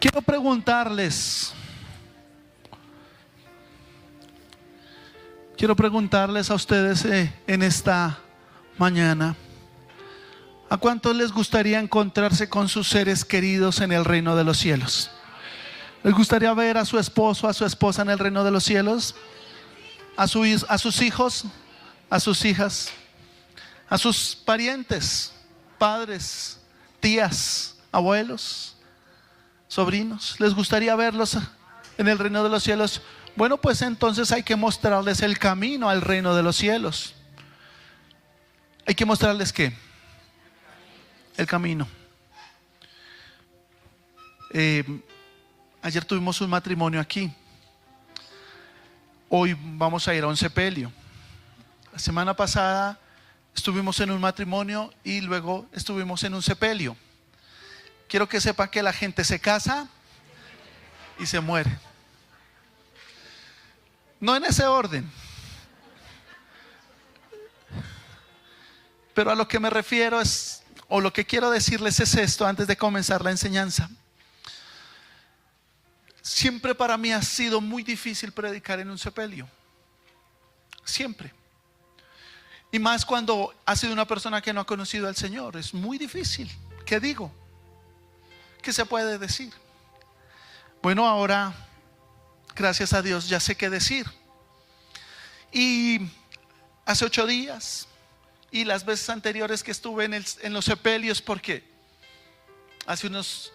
Quiero preguntarles a ustedes en esta mañana, ¿a cuántos les gustaría encontrarse con sus seres queridos en el reino de los cielos? ¿Les gustaría ver a su esposo, a su esposa en el reino de los cielos? ¿A sus hijos, a sus hijas, a sus parientes, padres, tías, abuelos, sobrinos? ¿Les gustaría verlos en el reino de los cielos? Bueno, pues entonces hay que mostrarles el camino al reino de los cielos. Hay que mostrarles ¿qué? El camino. Ayer tuvimos un matrimonio aquí. Hoy vamos a ir a un sepelio. La semana pasada estuvimos en un matrimonio y luego estuvimos en un sepelio. Quiero que sepa que la gente se casa y se muere. No en ese orden. Pero a lo que me refiero es, o lo que quiero decirles es esto antes de comenzar la enseñanza. Siempre para mí ha sido muy difícil predicar en un sepelio. Siempre. Y más cuando ha sido una persona que no ha conocido al Señor. Es muy difícil. ¿Qué digo? ¿Qué se puede decir? Bueno, ahora, gracias a Dios, ya sé qué decir. Y hace 8 días y las veces anteriores que estuve en los sepelios, porque hace unos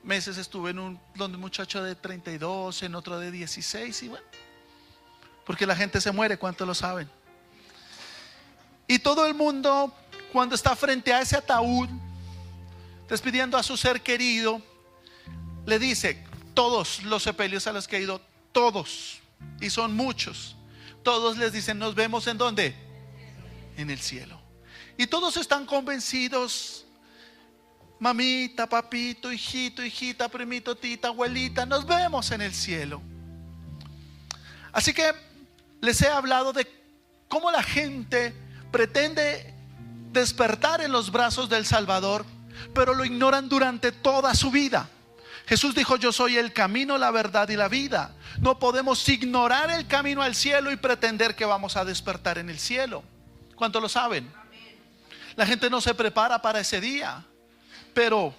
meses estuve donde un muchacho de 32, en otro de 16, y bueno, porque la gente se muere, ¿cuántos lo saben? Y todo el mundo, cuando está frente a ese ataúd despidiendo a su ser querido, le dice, todos los sepelios a los que he ido, todos, y son muchos, todos les dicen, nos vemos ¿en dónde? En el cielo. Y todos están convencidos, mamita, papito, hijito, hijita, primito, tita, abuelita, nos vemos en el cielo. Así que les he hablado de cómo la gente pretende despertar en los brazos del Salvador, pero lo ignoran durante toda su vida. Jesús dijo, yo soy el camino, la verdad y la vida. No podemos ignorar el camino al cielo y pretender que vamos a despertar en el cielo. ¿Cuántos lo saben? La gente no se prepara para ese día. Pero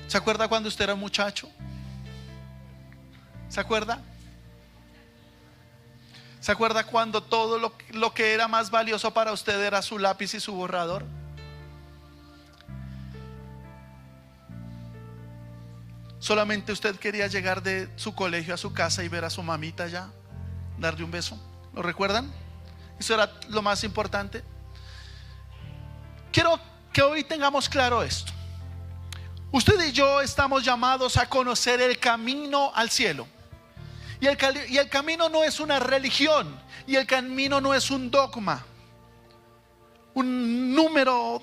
¿se acuerda cuando usted era un muchacho? ¿Se acuerda? ¿Se acuerda cuando todo lo que era más valioso para usted era su lápiz y su borrador? Solamente usted quería llegar de su colegio a su casa y ver a su mamita ya, darle un beso. ¿Lo recuerdan? Eso era lo más importante. Quiero que hoy tengamos claro esto. Usted y yo estamos llamados a conocer el camino al cielo. Y el camino no es una religión. Y el camino no es un dogma, un número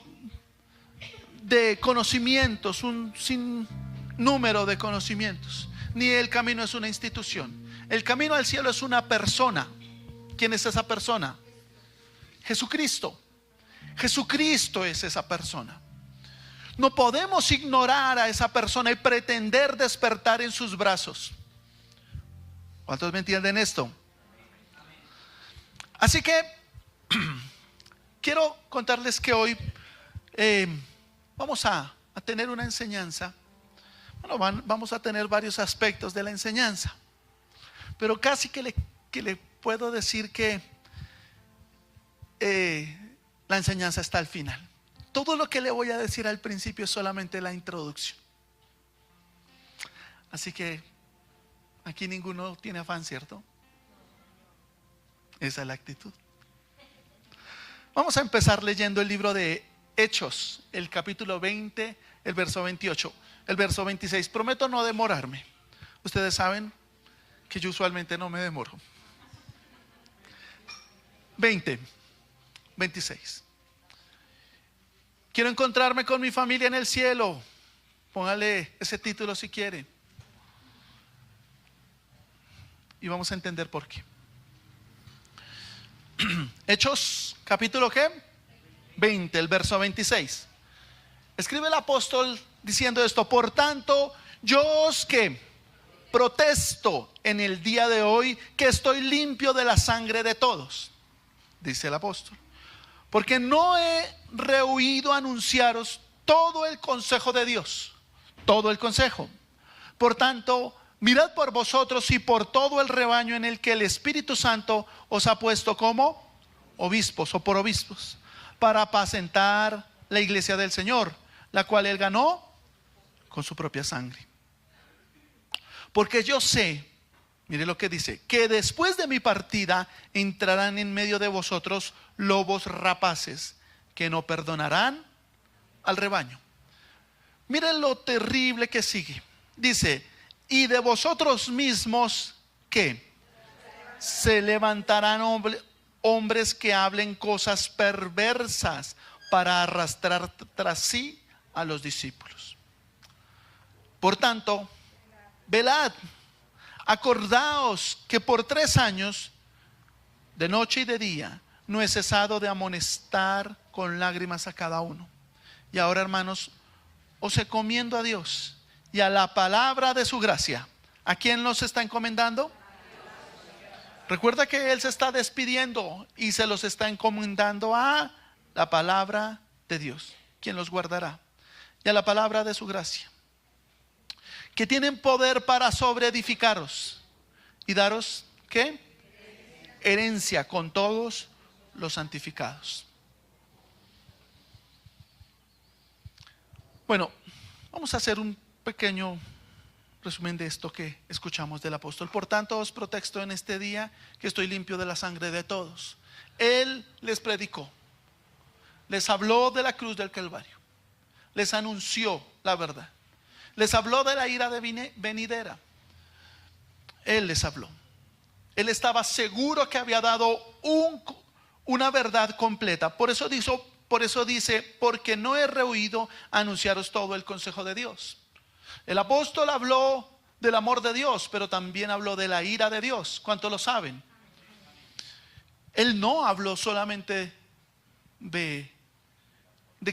de conocimientos, un sinnúmero de conocimientos. Ni el camino es una institución. El camino al cielo es una persona. ¿Quién es esa persona? Jesucristo. Jesucristo es esa persona. No podemos ignorar a esa persona y pretender despertar en sus brazos. ¿Cuántos me entienden esto? Así que quiero contarles que hoy vamos a tener una enseñanza. Bueno, vamos a tener varios aspectos de la enseñanza, pero casi que le puedo decir que la enseñanza está al final. Todo lo que le voy a decir al principio es solamente la introducción. Así que aquí ninguno tiene afán, ¿cierto? Esa es la actitud. Vamos a empezar leyendo el libro de Hechos, el capítulo 20, el verso 28, el verso 26. Prometo no demorarme. Ustedes saben que yo usualmente no me demoro. 20, 26. Quiero encontrarme con mi familia en el cielo. Póngale ese título si quiere. Y vamos a entender por qué. Hechos, capítulo ¿qué? 20, el verso 26. Escribe el apóstol diciendo esto: por tanto, Yo os que protesto en el día de hoy que estoy limpio de la sangre de todos, dice el apóstol, porque no he rehuido anunciaros todo el consejo de Dios, todo el consejo. Por tanto, mirad por vosotros y por todo el rebaño en el que el Espíritu Santo os ha puesto como obispos o por obispos, para apacentar la iglesia del Señor, la cual él ganó con su propia sangre. Porque yo sé, mire lo que dice, que después de mi partida entrarán en medio de vosotros lobos rapaces que no perdonarán al rebaño. Miren lo terrible que sigue. Dice, y de vosotros mismos, ¿qué? Se levantarán hombres que hablen cosas perversas para arrastrar tras sí a los discípulos. Por tanto, velad, acordaos que por 3 años, de noche y de día, no he cesado de amonestar con lágrimas a cada uno. Y ahora, hermanos, os encomiendo a Dios y a la palabra de su gracia. ¿A quién los está encomendando? Recuerda que Él se está despidiendo y se los está encomendando a la palabra de Dios, quien los guardará, y a la palabra de su gracia, que tienen poder para sobreedificaros y daros, ¿qué? Herencia con todos los santificados. Bueno, vamos a hacer un pequeño resumen de esto que escuchamos del apóstol. Por tanto, os protesto en este día que estoy limpio de la sangre de todos. Él les predicó, les habló de la cruz del Calvario, les anunció la verdad, les habló de la ira venidera. Él les habló. Él estaba seguro que había dado una verdad completa. Por eso dice, porque no he rehuido anunciaros todo el consejo de Dios. El apóstol habló del amor de Dios, pero también habló de la ira de Dios. ¿Cuántos lo saben? Él no habló solamente de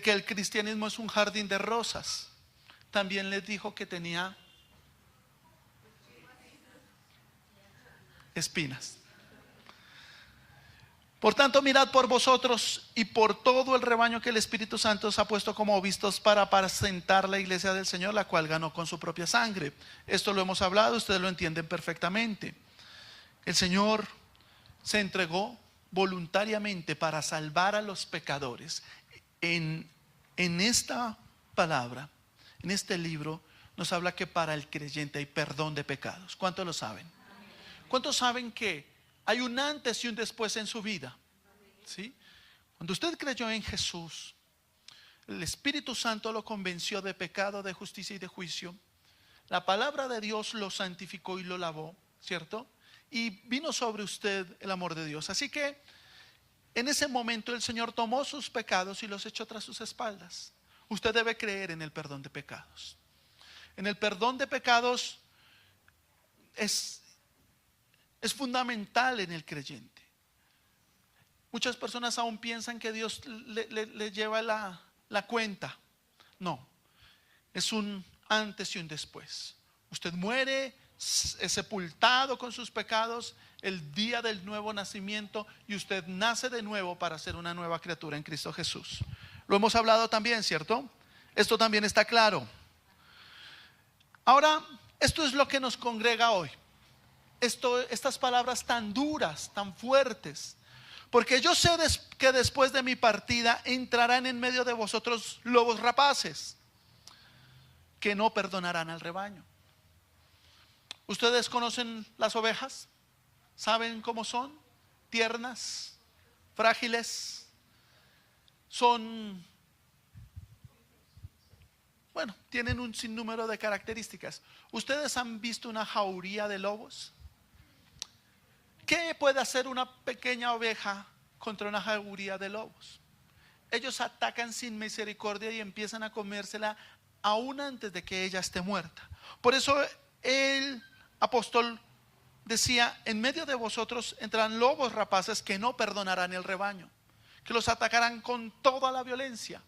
que el cristianismo es un jardín de rosas. También les dijo que tenía espinas. Por tanto, mirad por vosotros y por todo el rebaño que el Espíritu Santo os ha puesto como obispos para apacentar la iglesia del Señor, la cual ganó con su propia sangre. Esto lo hemos hablado, ustedes lo entienden perfectamente. El Señor se entregó voluntariamente para salvar a los pecadores. En esta palabra, en este libro, nos habla que para el creyente hay perdón de pecados. ¿Cuántos lo saben? ¿Cuántos saben que hay un antes y un después en su vida? ¿Sí? Cuando usted creyó en Jesús, el Espíritu Santo lo convenció de pecado, de justicia y de juicio. La palabra de Dios lo santificó y lo lavó, ¿cierto? Y vino sobre usted el amor de Dios. Así que en ese momento el Señor tomó sus pecados y los echó tras sus espaldas. Usted debe creer en el perdón de pecados. En el perdón de pecados es fundamental en el creyente. Muchas personas aún piensan que Dios le lleva la cuenta. No, es un antes y un después. Usted muere, es sepultado con sus pecados el día del nuevo nacimiento y usted nace de nuevo para ser una nueva criatura en Cristo Jesús. Lo hemos hablado también, ¿cierto? Esto también está claro. Ahora, esto es lo que nos congrega hoy. Estas palabras tan duras, tan fuertes, porque yo sé que después de mi partida entrarán en medio de vosotros lobos rapaces que no perdonarán al rebaño. ¿Ustedes conocen las ovejas? ¿Saben cómo son? Tiernas, frágiles, tienen un sinnúmero de características. ¿Ustedes han visto una jauría de lobos? ¿Qué puede hacer una pequeña oveja contra una jauría de lobos? Ellos atacan sin misericordia y empiezan a comérsela aún antes de que ella esté muerta. Por eso el apóstol decía, en medio de vosotros entrarán lobos rapaces que no perdonarán el rebaño, que los atacarán con toda la violencia.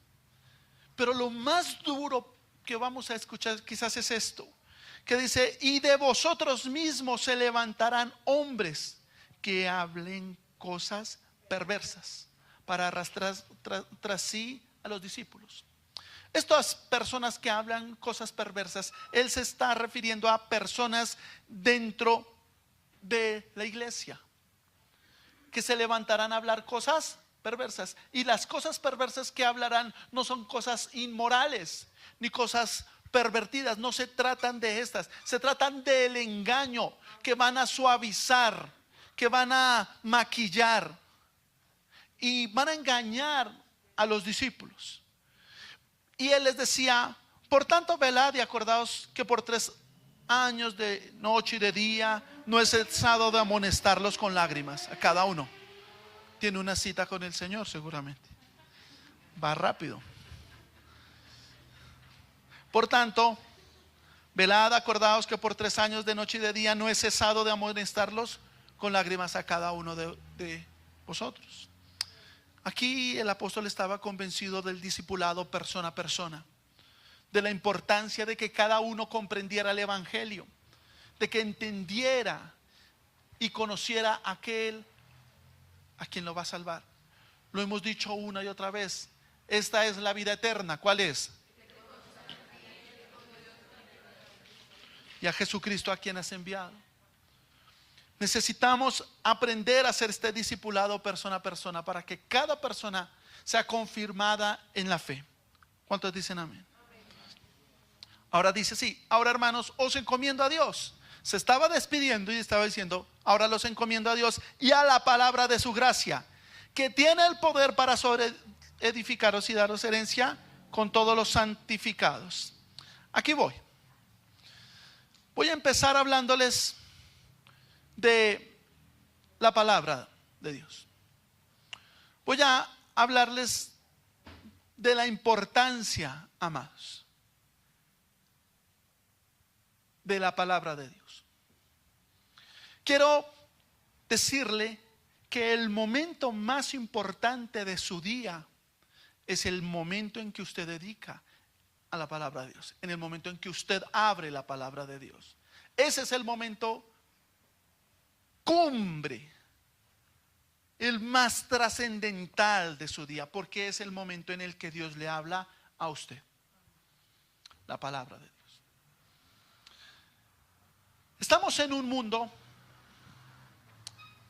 Pero lo más duro que vamos a escuchar quizás es esto: que dice: y de vosotros mismos se levantarán hombres que hablen cosas perversas para arrastrar tras sí a los discípulos. Estas personas que hablan cosas perversas, él se está refiriendo a personas dentro de la iglesia que se levantarán a hablar cosas perversas. Y las cosas perversas que hablarán no son cosas inmorales ni cosas pervertidas, no se tratan de estas, se tratan del engaño, que van a suavizar, que van a maquillar y van a engañar a los discípulos. Y él les decía: por tanto, velad y acordaos que por 3 años de noche y de día no he cesado de amonestarlos con lágrimas a cada uno. Tiene una cita con el Señor seguramente. Va rápido. Por tanto, velad, acordaos que por 3 años de noche y de día no he cesado de amonestarlos con lágrimas a cada uno de vosotros. Aquí el apóstol estaba convencido del discipulado persona a persona, de la importancia de que cada uno comprendiera el evangelio, de que entendiera y conociera a aquel a quien lo va a salvar. Lo hemos dicho una y otra vez: esta es la vida eterna. ¿Cuál es? Y a Jesucristo, a quien has enviado. Necesitamos aprender a hacer este discipulado persona a persona, para que cada persona sea confirmada en la fe. ¿Cuántos dicen amén? Ahora dice así: ahora, hermanos, os encomiendo a Dios. Se estaba despidiendo y estaba diciendo: ahora los encomiendo a Dios y a la palabra de su gracia, que tiene el poder para edificaros y daros herencia con todos los santificados. Aquí voy a empezar hablándoles de la palabra de Dios. Voy a hablarles de la importancia, amados, de la palabra de Dios. Quiero decirle que el momento más importante de su día es el momento en que usted dedica a la palabra de Dios, en el momento en que usted abre la palabra de Dios. Ese es el momento cumbre, el más trascendental de su día, porque es el momento en el que Dios le habla a usted, la palabra de Dios. Estamos en un mundo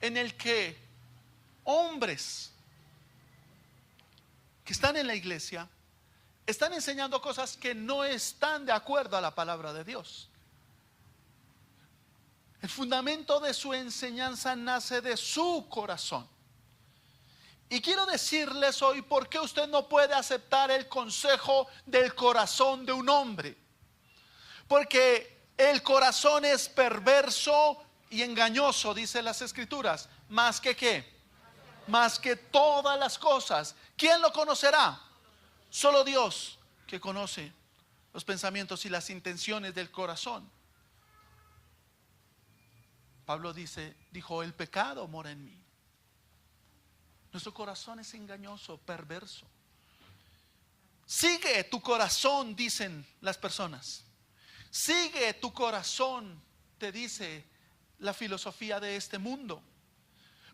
en el que hombres que están en la iglesia están enseñando cosas que no están de acuerdo a la palabra de Dios. El fundamento de su enseñanza nace de su corazón. Y quiero decirles hoy por qué usted no puede aceptar el consejo del corazón de un hombre. Porque el corazón es perverso y engañoso, dice las Escrituras. ¿Más que qué? Más que todas las cosas. ¿Quién lo conocerá? Solo Dios, que conoce los pensamientos y las intenciones del corazón. Pablo dijo: el pecado mora en mí. Nuestro corazón es engañoso, perverso. Sigue tu corazón, dicen las personas. Sigue tu corazón, te dice la filosofía de este mundo.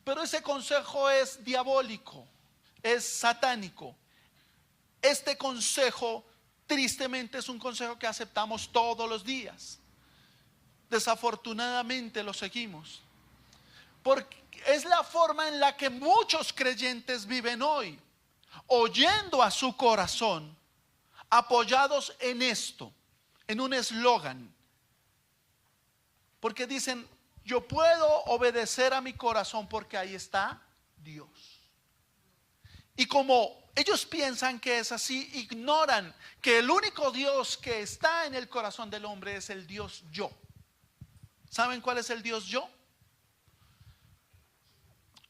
Pero ese consejo es diabólico, es satánico. Este consejo, tristemente, es un consejo que aceptamos todos los días. Desafortunadamente lo seguimos, porque es la forma en la que muchos creyentes viven hoy, oyendo a su corazón, apoyados en esto, en un eslogan, porque dicen: yo puedo obedecer a mi corazón porque ahí está Dios. Y como ellos piensan que es así, ignoran que el único Dios que está en el corazón del hombre es el Dios yo. ¿Saben cuál es el Dios yo?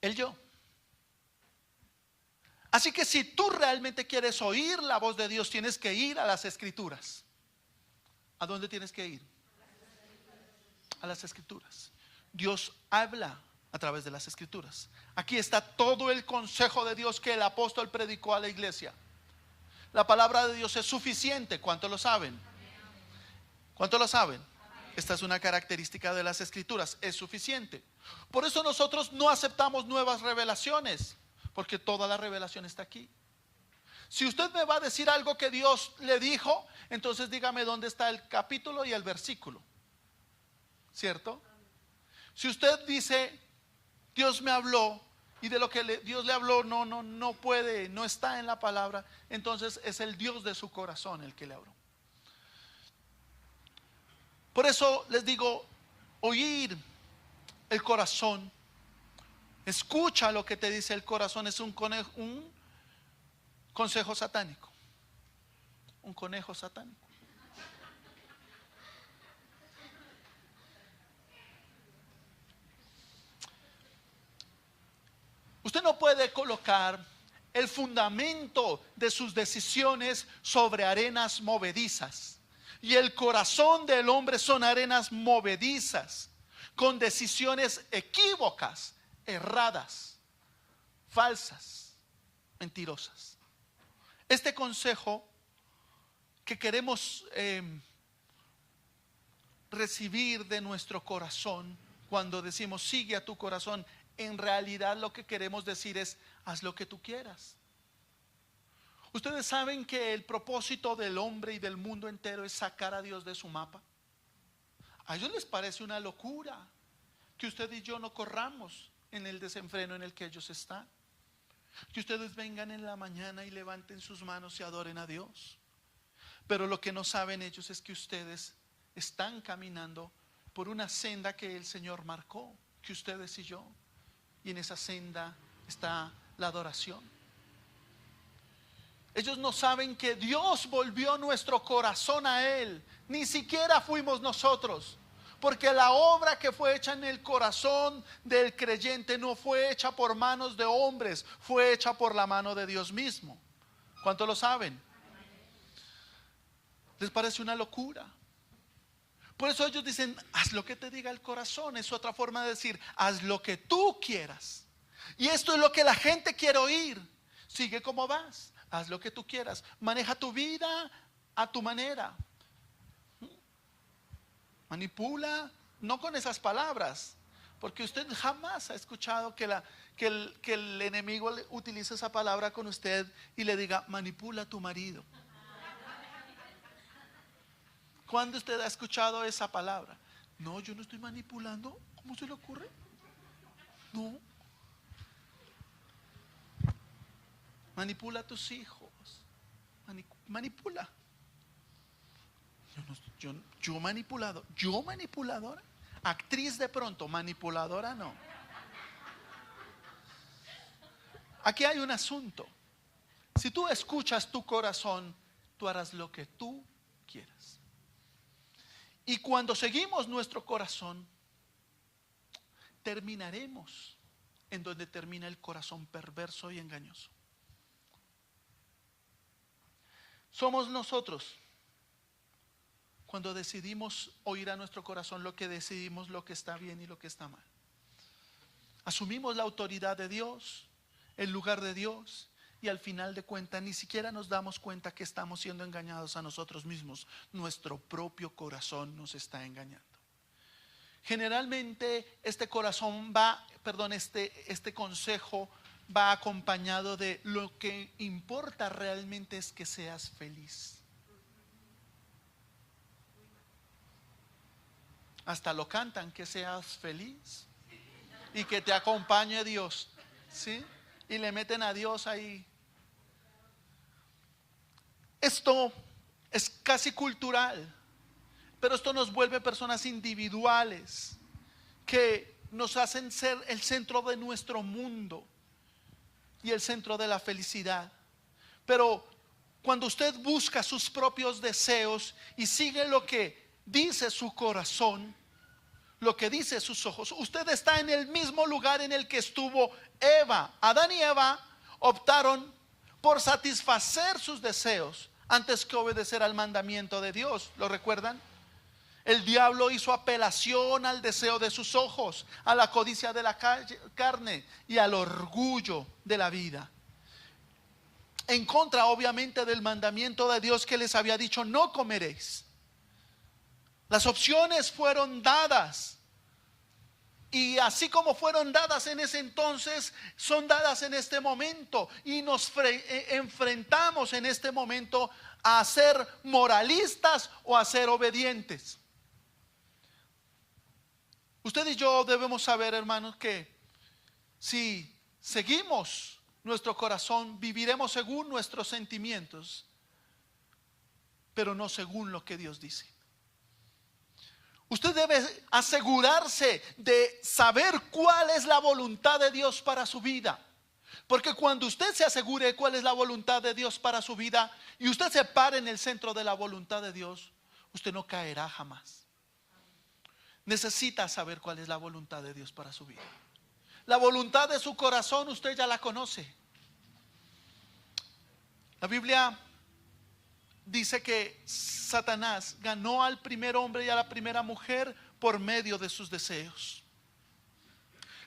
El yo. Así que si tú realmente quieres oír la voz de Dios, tienes que ir a las Escrituras. ¿A dónde tienes que ir? A las Escrituras. Dios habla a través de las Escrituras. Aquí está todo el consejo de Dios que el apóstol predicó a la iglesia. La palabra de Dios es suficiente. ¿Cuántos lo saben? ¿Cuántos lo saben? Esta es una característica de las Escrituras, es suficiente. Por eso nosotros no aceptamos nuevas revelaciones, porque toda la revelación está aquí. Si usted me va a decir algo que Dios le dijo, entonces dígame dónde está el capítulo y el versículo, ¿cierto? Si usted dice, Dios me habló, y de lo que Dios le habló no puede, no está en la palabra, entonces es el Dios de su corazón el que le habló. Por eso les digo, oír el corazón, escucha lo que te dice el corazón, es un consejo satánico, un conejo satánico. Usted no puede colocar el fundamento de sus decisiones sobre arenas movedizas. Y el corazón del hombre son arenas movedizas, con decisiones equívocas, erradas, falsas, mentirosas. Este consejo que queremos recibir de nuestro corazón, cuando decimos sigue a tu corazón, en realidad lo que queremos decir es haz lo que tú quieras. Ustedes saben que el propósito del hombre y del mundo entero es sacar a Dios de su mapa. A ellos les parece una locura que usted y yo no corramos en el desenfreno en el que ellos están. Que ustedes vengan en la mañana y levanten sus manos y adoren a Dios. Pero lo que no saben ellos es que ustedes están caminando por una senda que el Señor marcó, que ustedes y yo. Y en esa senda está la adoración. Ellos no saben que Dios volvió nuestro corazón a Él. Ni siquiera fuimos nosotros. Porque la obra que fue hecha en el corazón del creyente no fue hecha por manos de hombres, fue hecha por la mano de Dios mismo. ¿Cuántos lo saben? ¿Les parece una locura? Por eso ellos dicen, haz lo que te diga el corazón. Es otra forma de decir, haz lo que tú quieras. Y esto es lo que la gente quiere oír. Sigue como vas. Haz lo que tú quieras. Maneja tu vida a tu manera. Manipula, no con esas palabras, porque usted jamás ha escuchado que el enemigo utilice esa palabra con usted y le diga, manipula a tu marido. ¿Cuándo usted ha escuchado esa palabra? No, yo no estoy manipulando. ¿Cómo se le ocurre? No. Manipula a tus hijos. Manipula. Yo manipulado. Yo manipuladora. Actriz de pronto, manipuladora no. Aquí hay un asunto. Si tú escuchas tu corazón, tú harás lo que tú quieras. Y cuando seguimos nuestro corazón, terminaremos en donde termina el corazón perverso y engañoso. Somos nosotros, cuando decidimos oír a nuestro corazón, lo que decidimos lo que está bien y lo que está mal. Asumimos la autoridad de Dios, el lugar de Dios, y al final de cuentas ni siquiera nos damos cuenta que estamos siendo engañados a nosotros mismos. Nuestro propio corazón nos está engañando. Generalmente este consejo va acompañado de lo que importa realmente es que seas feliz. Hasta lo cantan, que seas feliz y que te acompañe Dios, ¿sí? Y le meten a Dios ahí. Esto es casi cultural, pero esto nos vuelve personas individuales que nos hacen ser el centro de nuestro mundo y el centro de la felicidad. Pero cuando usted busca sus propios deseos y sigue lo que dice su corazón, lo que dice sus ojos, usted está en el mismo lugar en el que estuvo Eva. Adán y Eva optaron por satisfacer sus deseos antes que obedecer al mandamiento de Dios. ¿Lo recuerdan? El diablo hizo apelación al deseo de sus ojos, a la codicia de la carne y al orgullo de la vida. En contra, obviamente, del mandamiento de Dios que les había dicho, no comeréis. Las opciones fueron dadas. Y así como fueron dadas en ese entonces, son dadas en este momento. Y nos enfrentamos en este momento a ser moralistas o a ser obedientes. Usted y yo debemos saber, hermanos, que si seguimos nuestro corazón, viviremos según nuestros sentimientos, pero no según lo que Dios dice. Usted debe asegurarse de saber cuál es la voluntad de Dios para su vida. Porque cuando usted se asegure cuál es la voluntad de Dios para su vida y usted se pare en el centro de la voluntad de Dios, usted no caerá jamás. Necesita saber cuál es la voluntad de Dios para su vida. La voluntad de su corazón usted ya la conoce. La Biblia dice que Satanás ganó al primer hombre y a la primera mujer por medio de sus deseos.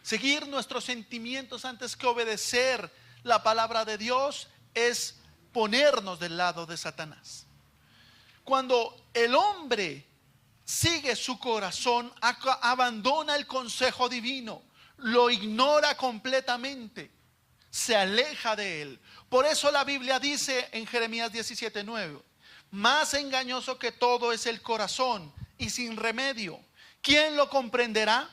Seguir nuestros sentimientos antes que obedecer la palabra de Dios es ponernos del lado de Satanás. Cuando el hombre sigue su corazón, abandona el consejo divino, lo ignora completamente, se aleja de él. Por eso la Biblia dice en Jeremías 17:9: más engañoso que todo es el corazón y sin remedio, ¿quién lo comprenderá?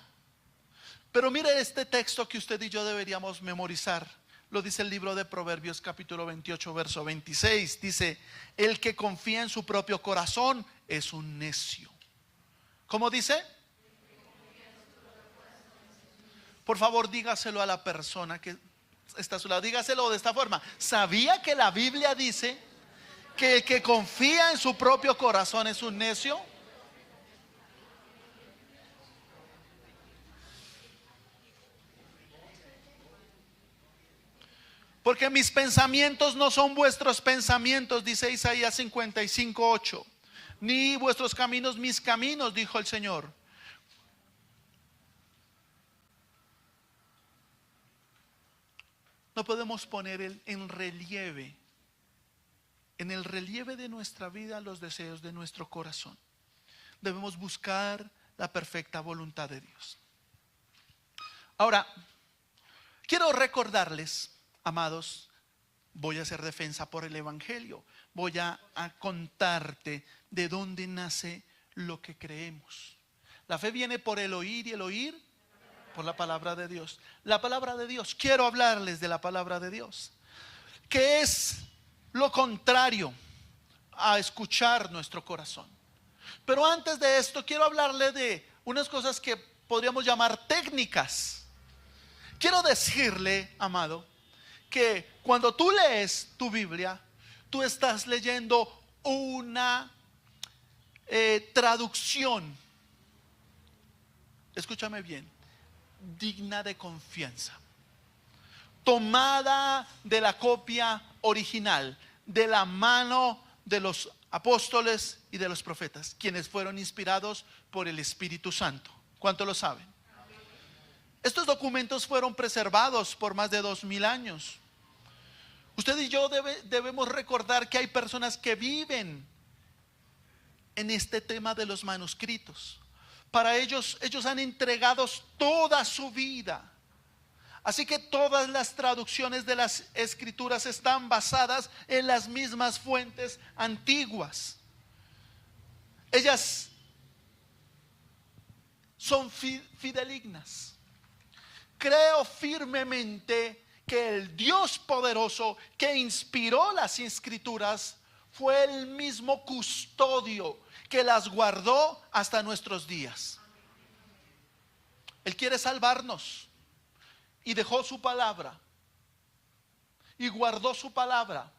Pero mire este texto que usted y yo deberíamos memorizar. Lo dice el libro de Proverbios capítulo 28 verso 26. Dice: el que confía en su propio corazón es un necio. ¿Cómo dice? Por favor, dígaselo a la persona que está a su lado. Dígaselo de esta forma: ¿sabía que la Biblia dice que el que confía en su propio corazón es un necio? Porque mis pensamientos no son vuestros pensamientos, dice Isaías 55:8. Ni vuestros caminos mis caminos, dijo el Señor. No podemos poner en el relieve de nuestra vida los deseos de nuestro corazón. Debemos buscar la perfecta voluntad de Dios. Ahora, quiero recordarles, amados, voy a hacer defensa por el Evangelio. Voy a contarte de dónde nace lo que creemos. La fe viene por el oír y el oír por la palabra de Dios. La palabra de Dios. Quiero hablarles de la palabra de Dios, que es lo contrario a escuchar nuestro corazón. Pero antes de esto quiero hablarle de unas cosas que podríamos llamar técnicas. Quiero decirle, amado, que cuando tú lees tu Biblia, tú estás leyendo una traducción, escúchame bien, digna de confianza, tomada de la copia original, de la mano de los apóstoles y de los profetas, quienes fueron inspirados por el Espíritu Santo. ¿Cuánto lo saben? Estos documentos fueron preservados por más de 2000 años. Usted y yo debemos recordar que hay personas que viven en este tema de los manuscritos. Para ellos han entregado toda su vida. Así que todas las traducciones de las escrituras están basadas en las mismas fuentes antiguas. Ellas son fidedignas. Creo firmemente que el Dios poderoso que inspiró las escrituras fue el mismo custodio que las guardó hasta nuestros días. Él quiere salvarnos y dejó su palabra y guardó su palabra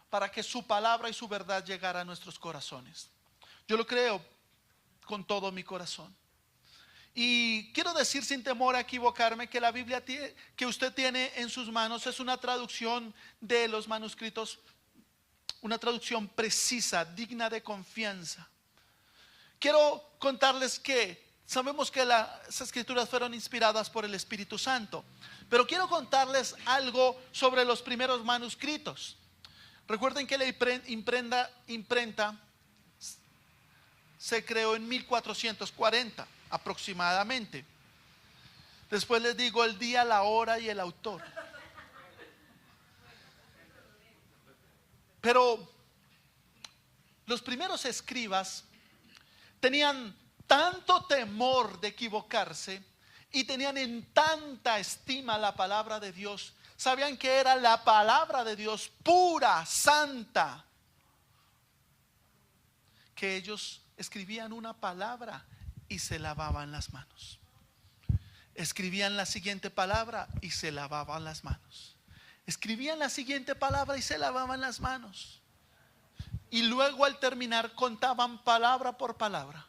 para que su palabra y su verdad llegara a nuestros corazones. Yo lo creo con todo mi corazón. Y quiero decir sin temor a equivocarme que la Biblia que usted tiene en sus manos es una traducción de los manuscritos, una traducción precisa, digna de confianza. Quiero contarles que sabemos que las escrituras fueron inspiradas por el Espíritu Santo, pero quiero contarles algo sobre los primeros manuscritos. Recuerden que la imprenta se creó en 1440 aproximadamente. Después les digo el día, la hora y el autor. Pero los primeros escribas tenían tanto temor de equivocarse y tenían en tanta estima la palabra de Dios. Sabían que era la palabra de Dios pura, santa, que ellos escribían una palabra y se lavaban las manos. Escribían la siguiente palabra y se lavaban las manos. Escribían la siguiente palabra y se lavaban las manos. Y luego al terminar contaban palabra por palabra,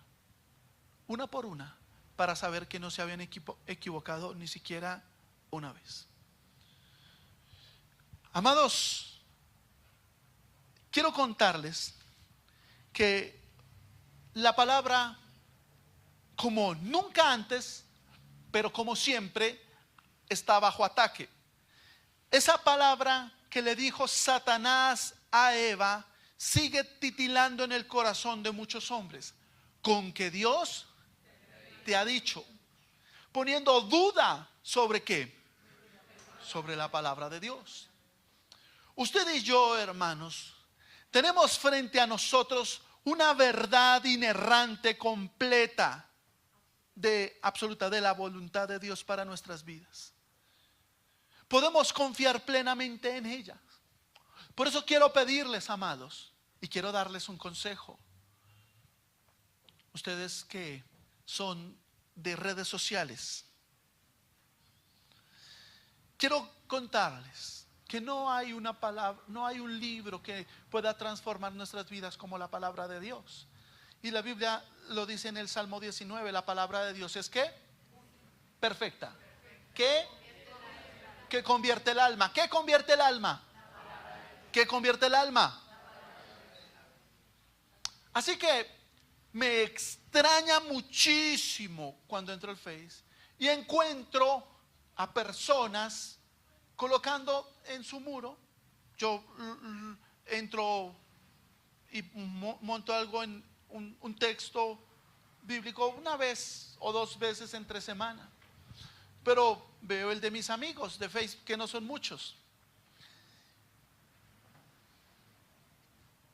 una por una, para saber que no se habían equivocado ni siquiera una vez. Amados, quiero contarles que la palabra, como nunca antes, pero como siempre, está bajo ataque. Esa palabra que le dijo Satanás a Eva sigue titilando en el corazón de muchos hombres. Con que Dios te ha dicho, poniendo duda sobre qué, sobre la palabra de Dios. Usted y yo, hermanos, tenemos frente a nosotros una verdad inerrante, completa, absoluta, de la voluntad de Dios para nuestras vidas. Podemos confiar plenamente en ella. Por eso quiero pedirles, amados, y quiero darles un consejo. Ustedes que son de redes sociales, quiero contarles que no hay una palabra, no hay un libro que pueda transformar nuestras vidas como la palabra de Dios. Y la Biblia lo dice en el Salmo 19, la palabra de Dios es ¿qué? Perfecta. ¿Qué? Que convierte el alma. ¿Qué convierte el alma? ¿Qué convierte el alma? Así que me extraña muchísimo cuando entro al Face y encuentro a personas colocando en su muro. Yo entro y monto algo en un texto bíblico una vez o dos veces entre semana, pero veo el de mis amigos de Facebook, que no son muchos,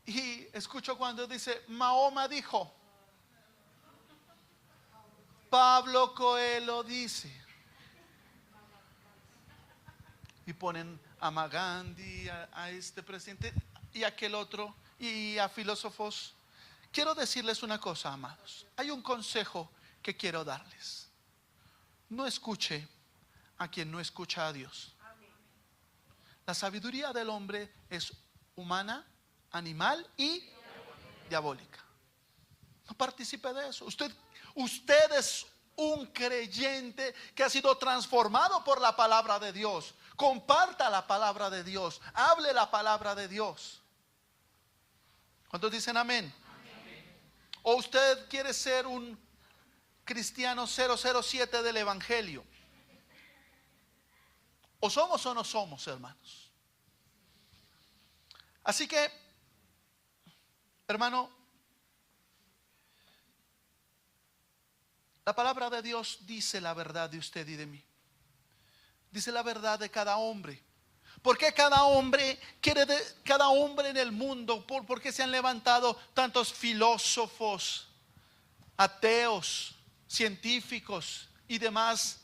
y escucho cuando dice: Mahoma dijo, Pablo Coelho dice, y ponen a Gandhi, a este presidente y a aquel otro, y a filósofos. Quiero decirles una cosa, amados. Hay un consejo que quiero darles. No escuche a quien no escucha a Dios. La sabiduría del hombre es humana, animal y diabólica. No participe de eso. Usted es un creyente que ha sido transformado por la palabra de Dios. Comparta la palabra de Dios. Hable la palabra de Dios. ¿Cuántos dicen amén? ¿O usted quiere ser un cristiano 007 del evangelio? ¿O somos o no somos, hermanos? Así que, hermano, la palabra de Dios dice la verdad de usted y de mí. Dice la verdad de cada hombre. ¿Por qué cada hombre cada hombre en el mundo? ¿Por qué se han levantado tantos filósofos, ateos, científicos y demás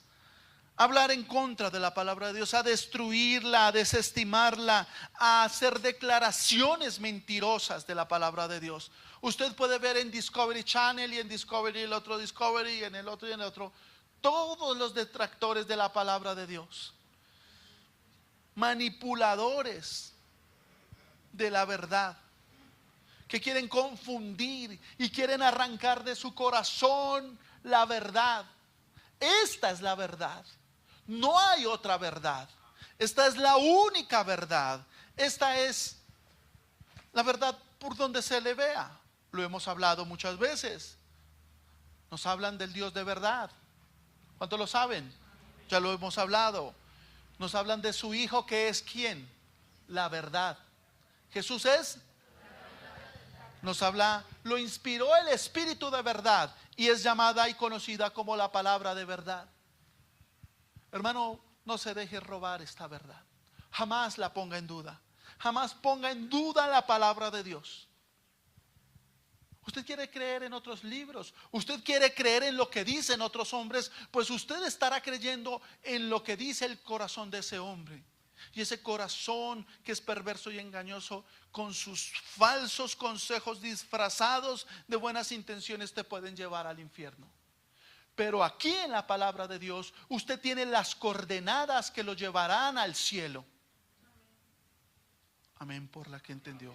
a hablar en contra de la palabra de Dios, a destruirla, a desestimarla, a hacer declaraciones mentirosas de la palabra de Dios? Usted puede ver en Discovery Channel y en Discovery, el otro Discovery, y en el otro y en el otro, todos los detractores de la palabra de Dios, manipuladores de la verdad, que quieren confundir y quieren arrancar de su corazón la verdad. Esta es la verdad. No hay otra verdad. Esta es la única verdad. Esta es la verdad por donde se le vea. Lo hemos hablado muchas veces. Nos hablan del Dios de verdad. ¿Cuántos lo saben? Ya lo hemos hablado. Nos hablan de su Hijo, que es ¿quién? La verdad. Jesús es Nos habla, lo inspiró el Espíritu de verdad y es llamada y conocida como la palabra de verdad. Hermano, no se deje robar esta verdad. Jamás la ponga en duda. Jamás ponga en duda la palabra de Dios. Usted quiere creer en otros libros, usted quiere creer en lo que dicen otros hombres, pues usted estará creyendo en lo que dice el corazón de ese hombre. Y ese corazón que es perverso y engañoso, con sus falsos consejos disfrazados de buenas intenciones, te pueden llevar al infierno. Pero aquí en la palabra de Dios, usted tiene las coordenadas que lo llevarán al cielo. Amén, por la que entendió.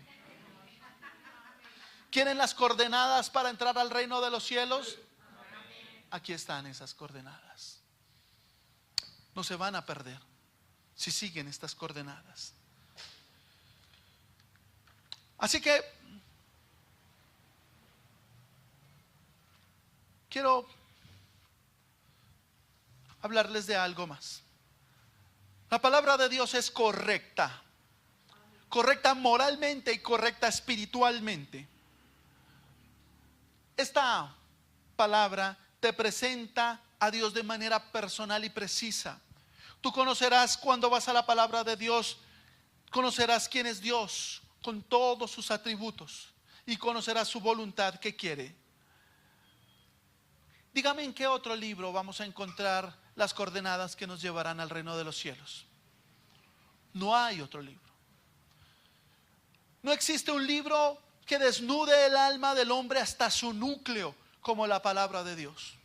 ¿Quieren las coordenadas para entrar al reino de los cielos? Aquí están esas coordenadas. No se van a perder si siguen estas coordenadas. Así que quiero hablarles de algo más. La palabra de Dios es correcta. Correcta moralmente y correcta espiritualmente. Esta palabra te presenta a Dios de manera personal y precisa. Tú conocerás cuando vas a la palabra de Dios, conocerás quién es Dios con todos sus atributos y conocerás su voluntad que quiere. Dígame en qué otro libro vamos a encontrar las coordenadas que nos llevarán al reino de los cielos. No hay otro libro. No existe un libro que desnude el alma del hombre hasta su núcleo como la palabra de Dios.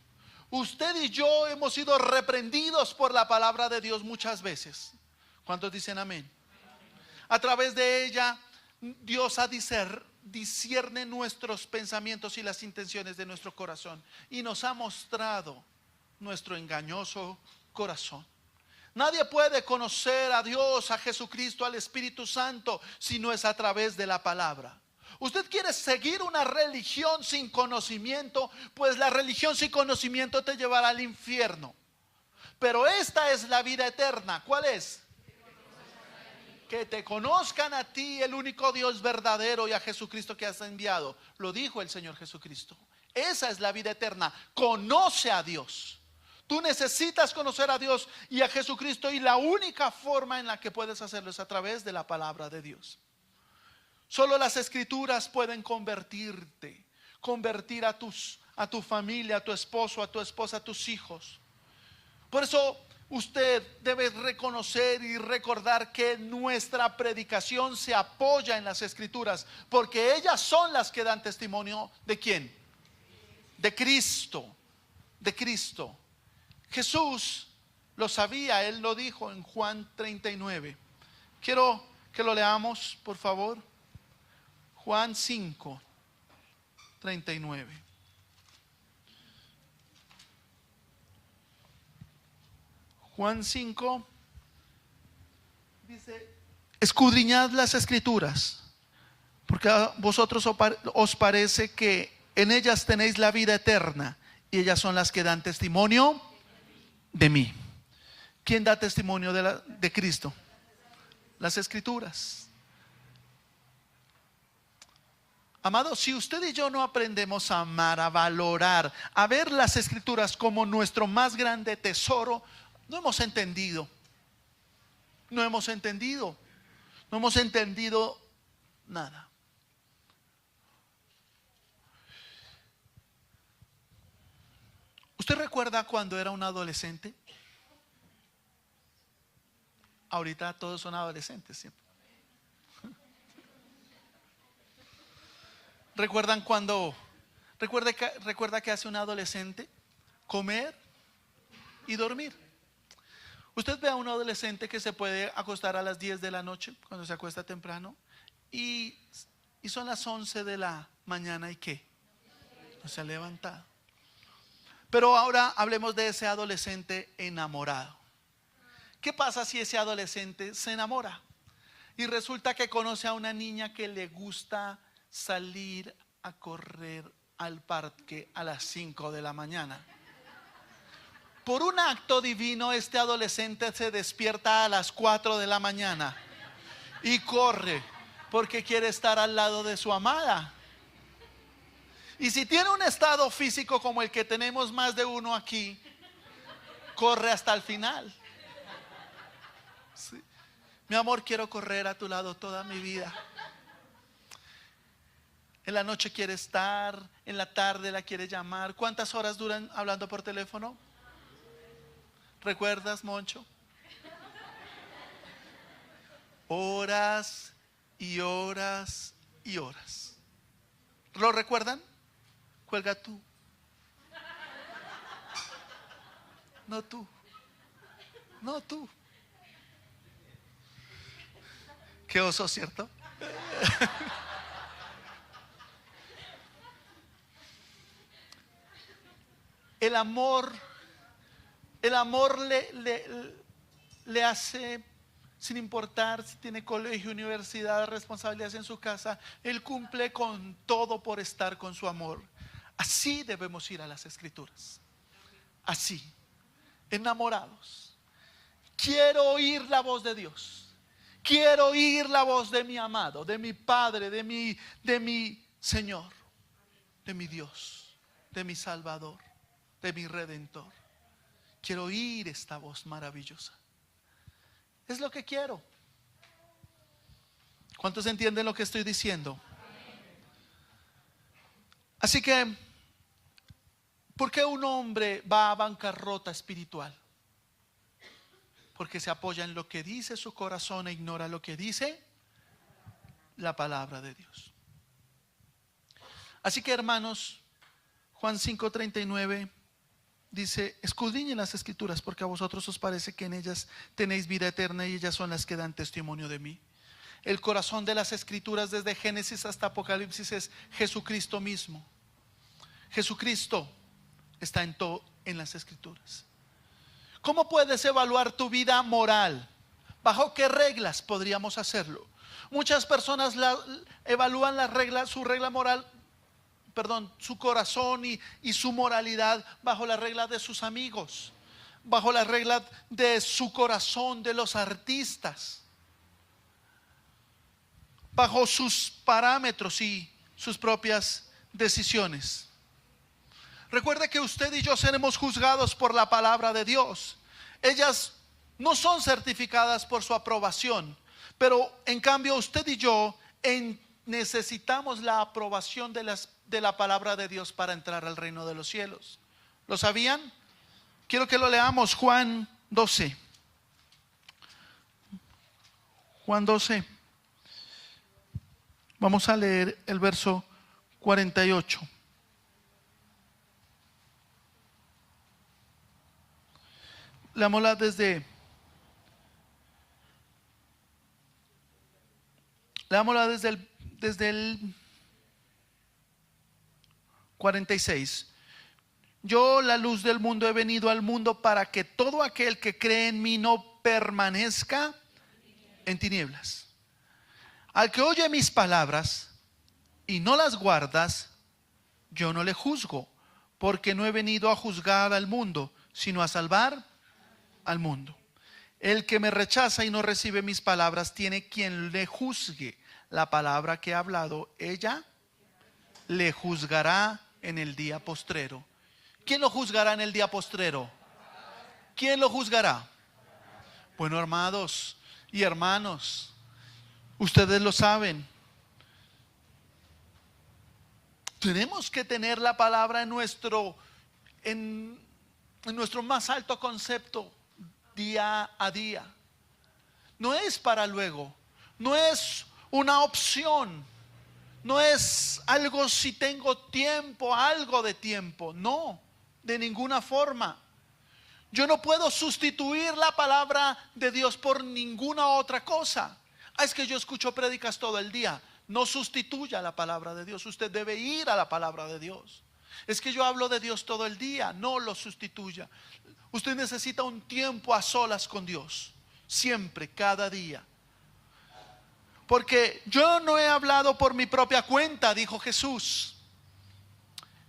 Usted y yo hemos sido reprendidos por la palabra de Dios muchas veces. ¿Cuántos dicen amén? A través de ella Dios discierne nuestros pensamientos y las intenciones de nuestro corazón y nos ha mostrado nuestro engañoso corazón. Nadie puede conocer a Dios, a Jesucristo, al Espíritu Santo si no es a través de la palabra. Usted quiere seguir una religión sin conocimiento, pues la religión sin conocimiento te llevará al infierno. Pero esta es la vida eterna. ¿Cuál es? Que te conozcan a ti, el único Dios verdadero, y a Jesucristo que has enviado. Lo dijo el Señor Jesucristo. Esa es la vida eterna. Conoce a Dios. Tú necesitas conocer a Dios y a Jesucristo, y la única forma en la que puedes hacerlo es a través de la palabra de Dios. Solo las escrituras pueden convertir a tu familia, a tu esposo, a tu esposa, a tus hijos. Por eso usted debe reconocer y recordar que nuestra predicación se apoya en las escrituras, porque ellas son las que dan testimonio ¿de quién? De Cristo, de Cristo. Jesús lo sabía, Él lo dijo en Juan 39. Quiero que lo leamos, por favor. Juan 5, 39. Juan 5 dice: escudriñad las escrituras, porque a vosotros os parece que en ellas tenéis la vida eterna, y ellas son las que dan testimonio de mí. ¿Quién da testimonio de Cristo? Las escrituras. Amados, si usted y yo no aprendemos a amar, a valorar, a ver las escrituras como nuestro más grande tesoro, no hemos entendido. No hemos entendido nada. ¿Usted recuerda cuando era un adolescente? Ahorita todos son adolescentes, ¿cierto? ¿Recuerda que hace un adolescente? Comer y dormir. Usted ve a un adolescente que se puede acostar a las 10 de la noche, cuando se acuesta temprano, y son las 11 de la mañana, ¿y qué? No se ha levantado. Pero ahora hablemos de ese adolescente enamorado. ¿Qué pasa si ese adolescente se enamora y resulta que conoce a una niña que le gusta salir a correr al parque a las 5 de la mañana? Por un acto divino, este adolescente se despierta a las 4 de la mañana y corre porque quiere estar al lado de su amada. Y si tiene un estado físico como el que tenemos más de uno aquí, corre hasta el final. Sí. Mi amor, quiero correr a tu lado toda mi vida. En la noche quiere estar, en la tarde la quiere llamar. ¿Cuántas horas duran hablando por teléfono? ¿Recuerdas, Moncho? Horas y horas y horas. ¿Lo recuerdan? Cuelga tú. No tú. No tú. Qué oso, ¿cierto? El amor le hace, sin importar si tiene colegio, universidad, responsabilidades en su casa, Él cumple con todo por estar con su amor. Así debemos ir a las Escrituras. Así, enamorados. Quiero oír la voz de Dios. Quiero oír la voz de mi amado, de mi Padre, de mi Señor, de mi Dios, de mi Salvador, de mi Redentor. Quiero oír esta voz maravillosa. Es lo que quiero. ¿Cuántos entienden lo que estoy diciendo? Así que, ¿por qué un hombre va a bancarrota espiritual? Porque se apoya en lo que dice su corazón e ignora lo que dice la palabra de Dios. Así que, hermanos, Juan 5:39 dice: escudriñen las Escrituras, porque a vosotros os parece que en ellas tenéis vida eterna, y ellas son las que dan testimonio de mí. El corazón de las Escrituras, desde Génesis hasta Apocalipsis, es Jesucristo mismo. Jesucristo está en las Escrituras. ¿Cómo puedes evaluar tu vida moral? ¿Bajo qué reglas podríamos hacerlo? Muchas personas evalúan su regla moral, su corazón y su moralidad bajo la regla de sus amigos, bajo la regla de su corazón, de los artistas, bajo sus parámetros y sus propias decisiones. Recuerde que usted y yo seremos juzgados por la palabra de Dios. Ellas no son certificadas por su aprobación, pero en cambio usted y yo necesitamos la aprobación de la palabra de Dios para entrar al reino de los cielos. ¿Lo sabían? Quiero que lo leamos. Juan 12. Juan 12. Vamos a leer el verso 48. Leámosla desde el 46. Yo, la luz del mundo, he venido al mundo para que todo aquel que cree en mí no permanezca en tinieblas. Al que oye mis palabras y no las guardas, yo no le juzgo, porque no he venido a juzgar al mundo, sino a salvar al mundo. El que me rechaza y no recibe mis palabras tiene quien le juzgue. La palabra que he hablado, ella le juzgará en el día postrero. ¿Quién lo juzgará en el día postrero? ¿Quién lo juzgará? Bueno, hermanos y hermanos, ustedes lo saben. Tenemos que tener la palabra en nuestro más alto concepto día a día. No es para luego, no es una opción, no es algo si tengo tiempo, algo de tiempo. No, de ninguna forma. Yo no puedo sustituir la palabra de Dios por ninguna otra cosa. Es que yo escucho prédicas todo el día. No sustituya la palabra de Dios. Usted debe ir a la palabra de Dios. Es que yo hablo de Dios todo el día. No lo sustituya. Usted necesita un tiempo a solas con Dios. Siempre, cada día. Porque yo no he hablado por mi propia cuenta, dijo Jesús.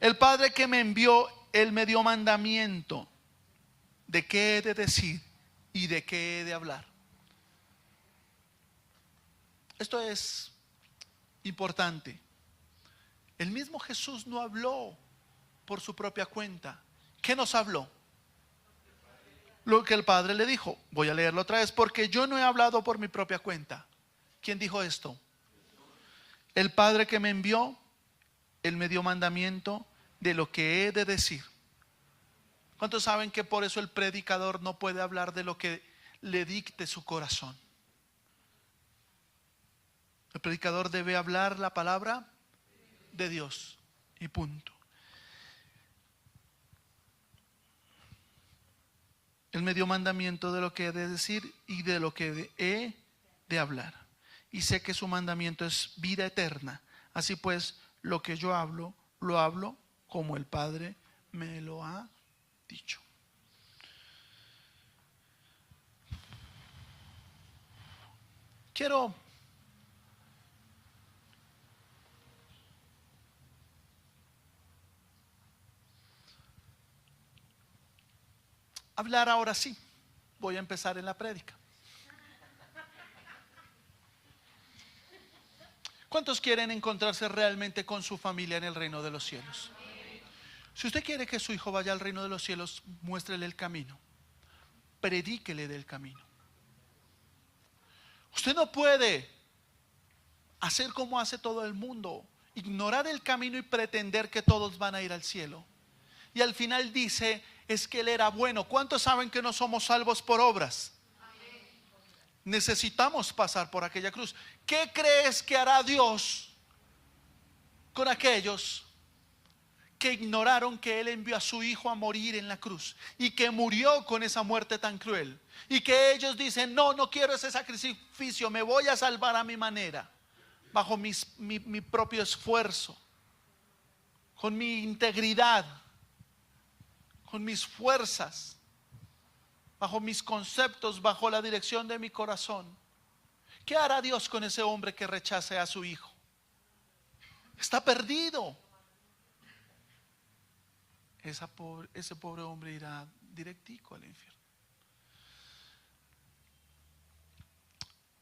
El Padre que me envió, Él me dio mandamiento de qué he de decir y de qué he de hablar. Esto es importante. El mismo Jesús no habló por su propia cuenta. ¿Qué nos habló? Lo que el Padre le dijo. Voy a leerlo otra vez. Porque yo no he hablado por mi propia cuenta. ¿Quién dijo esto? El Padre que me envió, Él me dio mandamiento de lo que he de decir. ¿Cuántos saben que por eso el predicador no puede hablar de lo que le dicte su corazón? El predicador debe hablar la palabra de Dios y punto. Él me dio mandamiento de lo que he de decir y de lo que he de hablar. Y sé que su mandamiento es vida eterna. Así pues, lo que yo hablo, lo hablo como el Padre me lo ha dicho. Quiero hablar ahora sí. Voy a empezar en la prédica. ¿Cuántos quieren encontrarse realmente con su familia en el reino de los cielos? Si usted quiere que su hijo vaya al reino de los cielos, muéstrele el camino. Predíquele del camino. Usted no puede hacer como hace todo el mundo, ignorar el camino y pretender que todos van a ir al cielo. Y al final dice, es que él era bueno. ¿Cuántos saben que no somos salvos por obras? Necesitamos pasar por aquella cruz. ¿Qué crees que hará Dios con aquellos que ignoraron que Él envió a su Hijo a morir en la cruz y que murió con esa muerte tan cruel? Y que ellos dicen, no, no quiero ese sacrificio, me voy a salvar a mi manera, bajo mi propio esfuerzo, con mi integridad, con mis fuerzas, bajo mis conceptos, bajo la dirección de mi corazón. ¿Qué hará Dios con ese hombre que rechace a su hijo? Está perdido. Ese pobre hombre irá directico al infierno.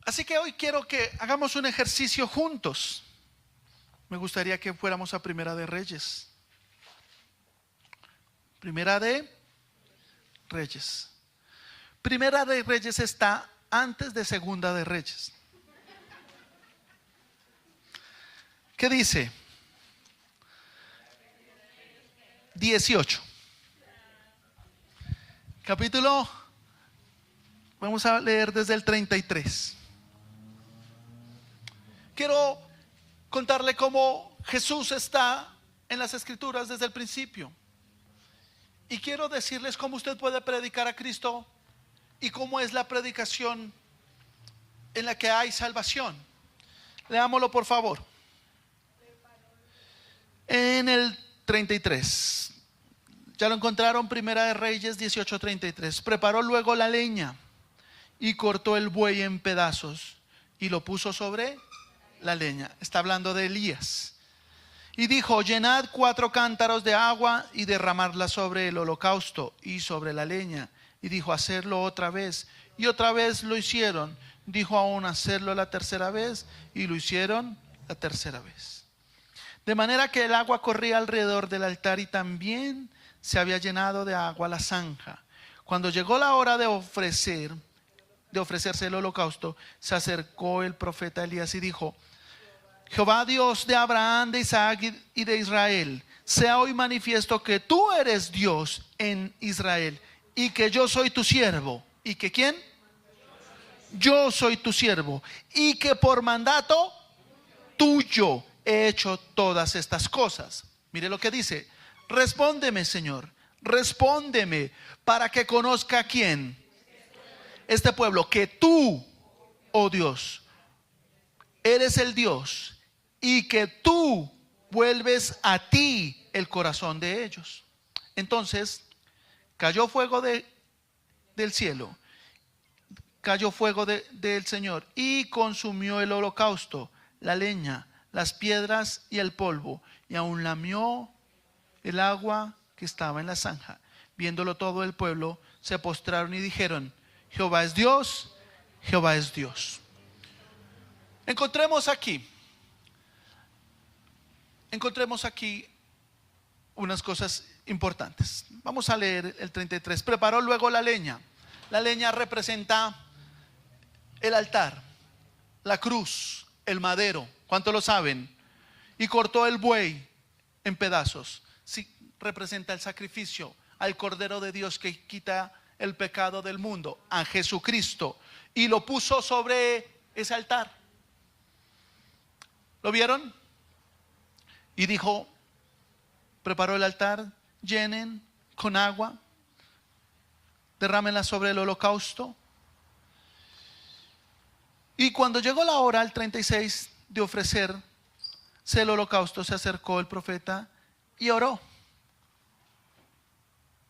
Así que hoy quiero que hagamos un ejercicio juntos. Me gustaría que fuéramos a Primera de Reyes. Primera de Reyes. Primera de Reyes está antes de Segunda de Reyes. ¿Qué dice? 18. Capítulo, vamos a leer desde el 33. Quiero contarle cómo Jesús está en las Escrituras desde el principio. Y quiero decirles cómo usted puede predicar a Cristo y cómo es la predicación en la que hay salvación. Leámoslo por favor. En el 33. Ya lo encontraron, Primera de Reyes 18:33. Preparó luego la leña y cortó el buey en pedazos y lo puso sobre la leña. Está hablando de Elías. Y dijo, llenad 4 cántaros de agua y derramadla sobre el holocausto y sobre la leña. Y dijo, hacerlo otra vez. Y otra vez lo hicieron. Dijo aún, hacerlo la tercera vez. Y lo hicieron la tercera vez. De manera que el agua corría alrededor del altar y también se había llenado de agua la zanja. Cuando llegó la hora de ofrecerse el holocausto, se acercó el profeta Elías y dijo, Jehová Dios de Abraham, de Isaac y de Israel, sea hoy manifiesto que tú eres Dios en Israel y que yo soy tu siervo. ¿Y que quién? Yo soy tu siervo y que por mandato tuyo he hecho todas estas cosas. Mire lo que dice. Respóndeme, Señor, respóndeme para que conozca quién. Este pueblo, que tú, oh Dios, eres el Dios y que tú vuelves a ti el corazón de ellos. Entonces cayó fuego del cielo, cayó fuego del Señor y consumió el holocausto, la leña, las piedras y el polvo, y aún lamió el agua que estaba en la zanja. Viéndolo todo el pueblo, se postraron y dijeron, Jehová es Dios, Jehová es Dios. Encontremos aquí encontremos aquí unas cosas importantes. Vamos a leer el 33. Preparó luego la leña. La leña representa el altar, la cruz, el madero. ¿Cuánto lo saben? Y cortó el buey en pedazos. Sí, representa el sacrificio al Cordero de Dios que quita el pecado del mundo, a Jesucristo, y lo puso sobre ese altar. ¿Lo vieron? Y dijo, preparó el altar, llenen con agua, derrámenla sobre el holocausto. Y cuando llegó la hora, el 36, de ofrecerse el holocausto, se acercó el profeta y oró.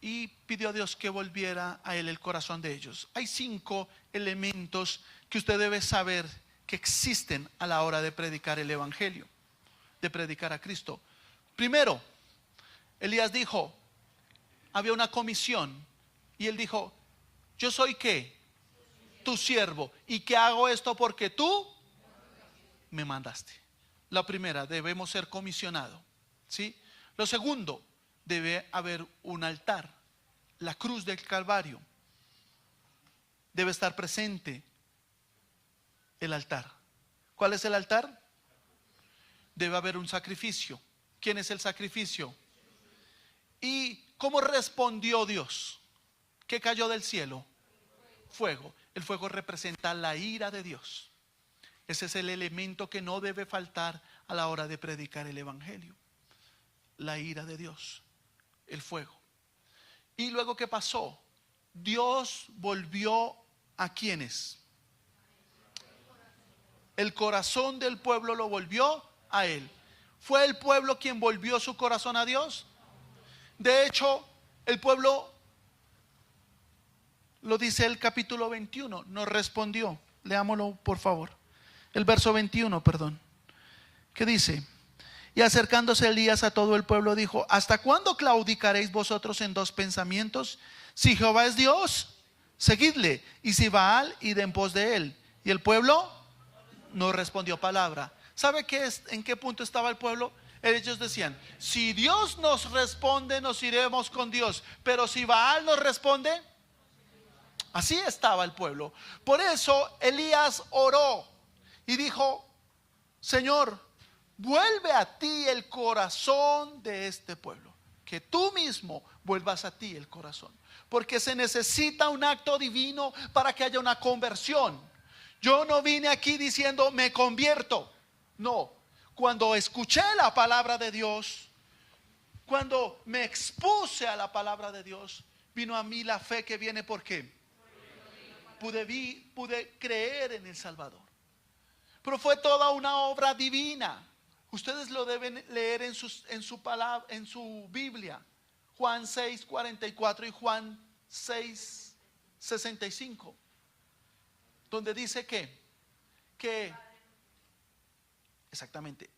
Y pidió a Dios que volviera a él el corazón de ellos. Hay 5 elementos que usted debe saber que existen a la hora de predicar el evangelio, de predicar a Cristo. Primero, Elías dijo, había una comisión y él dijo, yo soy ¿qué? Tu siervo, y que hago esto porque tú me mandaste. La primera, debemos ser comisionados, ¿sí? Lo segundo, debe haber un altar, la cruz del Calvario. Debe estar presente el altar. ¿Cuál es el altar? Debe haber un sacrificio. ¿Quién es el sacrificio? ¿Y cómo respondió Dios? ¿Qué cayó del cielo? Fuego. El fuego representa la ira de Dios. Ese es el elemento que no debe faltar a la hora de predicar el evangelio. La ira de Dios, el fuego. Y luego, ¿qué pasó? Dios volvió a ¿quiénes? El corazón del pueblo lo volvió a él. ¿Fue el pueblo quien volvió su corazón a Dios? De hecho, el pueblo, lo dice el capítulo 21, nos respondió. Leámoslo por favor. El verso 21, perdón. ¿Qué dice? Y acercándose Elías a todo el pueblo dijo, ¿hasta cuándo claudicaréis vosotros en 2 pensamientos? Si Jehová es Dios, seguidle, y si Baal, id en pos de él. Y el pueblo no respondió palabra. ¿Sabe en qué punto estaba el pueblo? Ellos decían, si Dios nos responde, nos iremos con Dios, pero si Baal nos responde, así estaba el pueblo. Por eso Elías oró y dijo, Señor, vuelve a ti el corazón de este pueblo, que tú mismo vuelvas a ti el corazón, porque se necesita un acto divino para que haya una conversión. Yo no vine aquí diciendo me convierto, no. Cuando escuché la palabra de Dios, cuando me expuse a la palabra de Dios, vino a mí la fe que viene porque pude creer en el Salvador. Pero fue toda una obra divina. Ustedes lo deben leer en su Biblia, Juan 6:44 y Juan 6:65, donde dice que exactamente,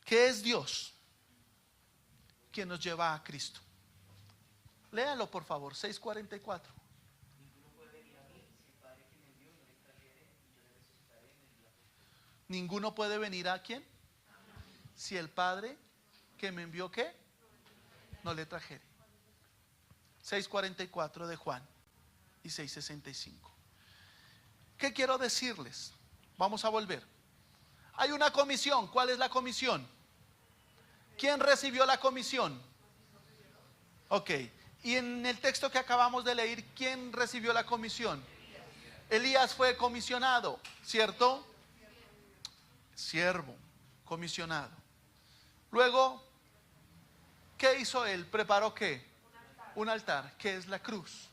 que es Dios quien nos lleva a Cristo. Léalo por favor, 6:44. Ninguno puede venir a ¿quién? Si el Padre que me envió ¿qué? No le trajere. 6:44 de Juan y 6:65. ¿Qué quiero decirles? Vamos a volver. Hay una comisión. ¿Cuál es la comisión? ¿Quién recibió la comisión? Ok. Y en el texto que acabamos de leer, ¿quién recibió la comisión? Elías fue comisionado, ¿cierto? Siervo, comisionado. Luego, ¿qué hizo él? ¿Preparó qué? Un altar, que es la cruz.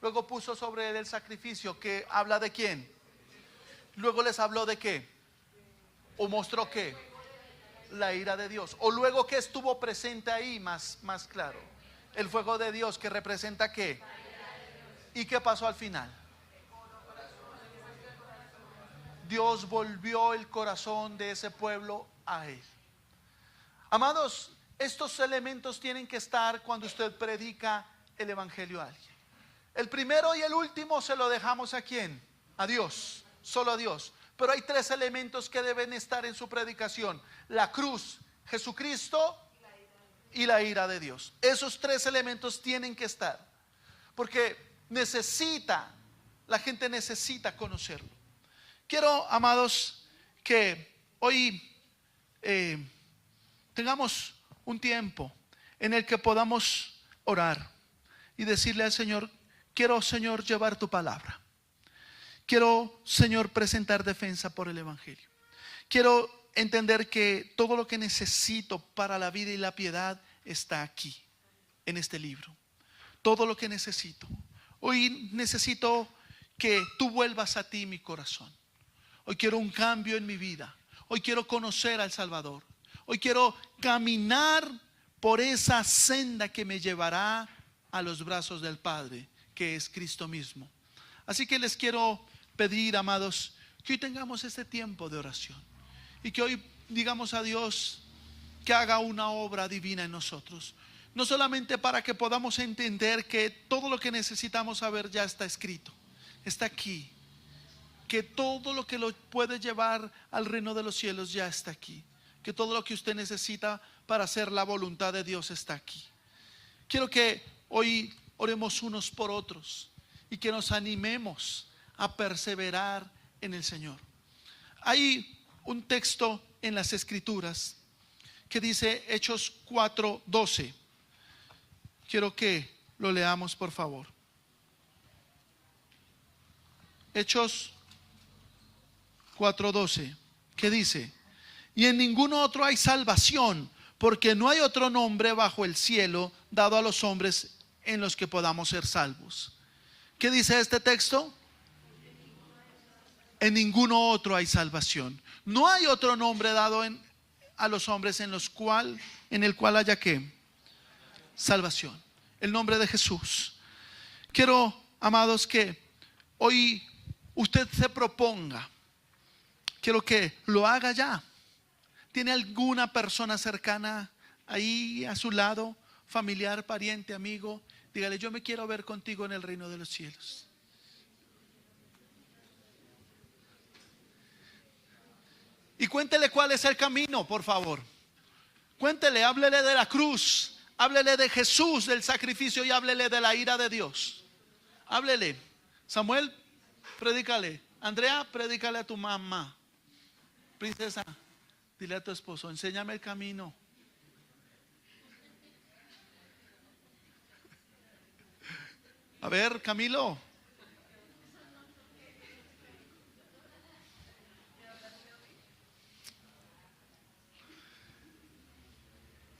Luego puso sobre él el sacrificio, que habla de quién. Luego les habló de qué. O mostró qué. La ira de Dios. O luego que estuvo presente ahí, más claro. El fuego de Dios, que representa qué. ¿Y qué pasó al final? Dios volvió el corazón de ese pueblo a él. Amados, estos elementos tienen que estar cuando usted predica el evangelio a alguien. El primero y el último se lo dejamos a ¿quién? A Dios, solo a Dios. Pero hay tres elementos que deben estar en su predicación: la cruz, Jesucristo y la ira de Dios. Esos tres elementos tienen que estar, porque la gente necesita conocerlo. Quiero, amados, que hoy tengamos un tiempo en el que podamos orar y decirle al Señor: quiero, Señor, llevar tu palabra. Quiero, Señor, presentar defensa por el Evangelio. Quiero entender que todo lo que necesito para la vida y la piedad está aquí, en este libro. Todo lo que necesito. Hoy necesito que tú vuelvas a ti mi corazón. Hoy quiero un cambio en mi vida. Hoy quiero conocer al Salvador. Hoy quiero caminar por esa senda que me llevará a los brazos del Padre, que es Cristo mismo. Así que les quiero pedir, amados, que hoy tengamos este tiempo de oración y que hoy digamos a Dios que haga una obra divina en nosotros. No solamente para que podamos entender que todo lo que necesitamos saber ya está escrito, está aquí, que todo lo que lo puede llevar al reino de los cielos ya está aquí, que todo lo que usted necesita para hacer la voluntad de Dios está aquí. Quiero que hoy oremos unos por otros y que nos animemos a perseverar en el Señor. Hay un texto en las Escrituras que dice Hechos 4:12. Quiero que lo leamos, por favor. Hechos 4:12, que dice: y en ningún otro hay salvación, porque no hay otro nombre bajo el cielo dado a los hombres en los que podamos ser salvos. ¿Qué dice este texto? En ninguno otro hay salvación. No hay otro nombre dado a los hombres en el cual haya ¿qué? Salvación. El nombre de Jesús. Quiero, amados, que hoy usted se proponga. Quiero que lo haga ya. ¿Tiene alguna persona cercana ahí a su lado? Familiar, pariente, amigo. Dígale: yo me quiero ver contigo en el reino de los cielos. Y cuéntele cuál es el camino, por favor. Cuéntele, háblele de la cruz, háblele de Jesús, del sacrificio, y háblele de la ira de Dios. Háblele. Samuel, predícale. Andrea, predícale a tu mamá. Princesa, dile a tu esposo: enséñame el camino. A ver, Camilo.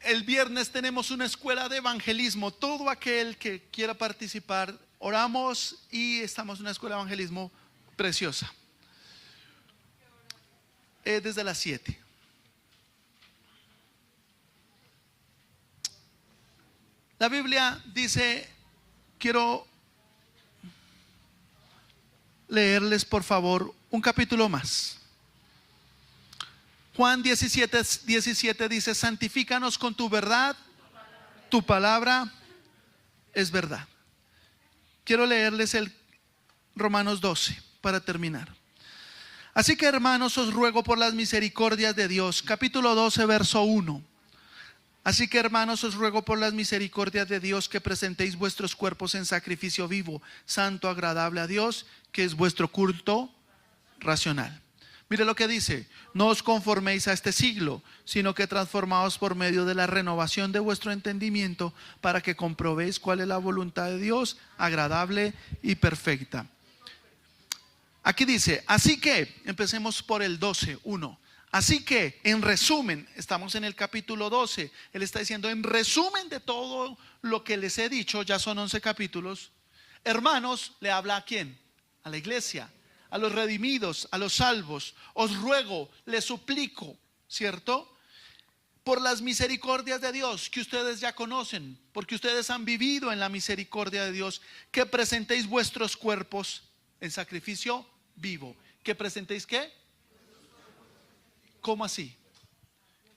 El viernes tenemos una escuela de evangelismo. Todo aquel que quiera participar, oramos y estamos en una escuela de evangelismo preciosa. Desde las 7. La Biblia dice, quiero leerles por favor un capítulo más. Juan 17:17 dice: santifícanos con tu verdad, tu palabra es verdad. Quiero leerles el Romanos 12 para terminar. Así que, hermanos, os ruego por las misericordias de Dios. Capítulo 12, verso 1. Así que, hermanos, os ruego por las misericordias de Dios que presentéis vuestros cuerpos en sacrificio vivo, santo, agradable a Dios, que es vuestro culto racional. Mire lo que dice: no os conforméis a este siglo, sino que transformaos por medio de la renovación de vuestro entendimiento, para que comprobéis cuál es la voluntad de Dios, agradable y perfecta. Aquí dice, así que, empecemos por el 12:1. Así que, en resumen, estamos en el capítulo 12. Él está diciendo, en resumen de todo lo que les he dicho, ya son 11 capítulos. Hermanos, ¿le habla a quién? A la iglesia, a los redimidos, a los salvos. Os ruego, les suplico, ¿cierto? Por las misericordias de Dios que ustedes ya conocen, porque ustedes han vivido en la misericordia de Dios, que presentéis vuestros cuerpos en sacrificio vivo. ¿Que presentéis qué? ¿Cómo así?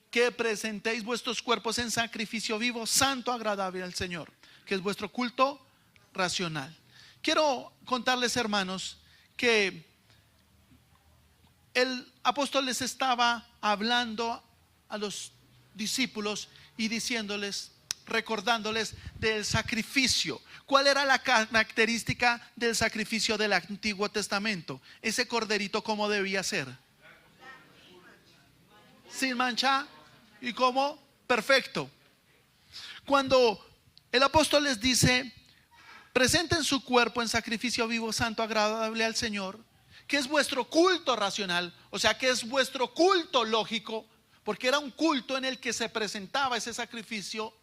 Que presentéis vuestros cuerpos en sacrificio vivo, santo, agradable al Señor, que es vuestro culto racional. Quiero contarles, hermanos, que el apóstol les estaba hablando a los discípulos y diciéndoles, recordándoles del sacrificio. ¿Cuál era la característica del sacrificio del Antiguo Testamento? Ese corderito, ¿cómo debía ser? Sin mancha y como perfecto. Cuando el apóstol les dice, presenten su cuerpo en sacrificio vivo, santo, agradable al Señor, que es vuestro culto racional, o sea, que es vuestro culto lógico, porque era un culto en el que se presentaba ese sacrificio.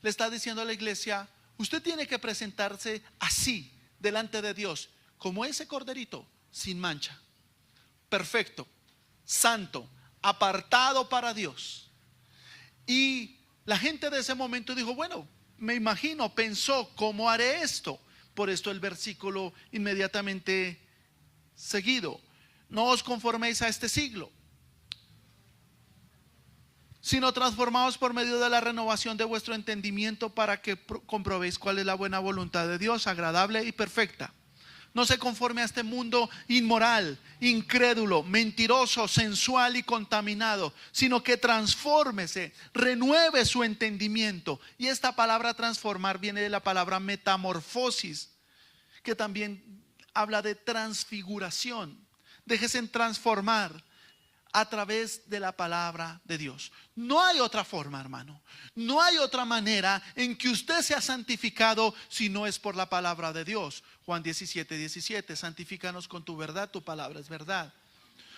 Le está diciendo a la iglesia, usted tiene que presentarse así delante de Dios, como ese corderito, sin mancha, perfecto, santo, apartado para Dios. Y la gente de ese momento dijo, bueno, me imagino, pensó, ¿cómo haré esto? Por esto el versículo inmediatamente seguido, no os conforméis a este siglo, sino transformaos por medio de la renovación de vuestro entendimiento, para que comprobéis cuál es la buena voluntad de Dios, agradable y perfecta. No se conforme a este mundo inmoral, incrédulo, mentiroso, sensual y contaminado, sino que transfórmese, renueve su entendimiento. Y esta palabra transformar viene de la palabra metamorfosis, que también habla de transfiguración. Déjese transformar a través de la palabra de Dios. No hay otra forma, hermano. No hay otra manera en que usted sea santificado si no es por la palabra de Dios. Juan 17:17, santifícanos con tu verdad, tu palabra es verdad.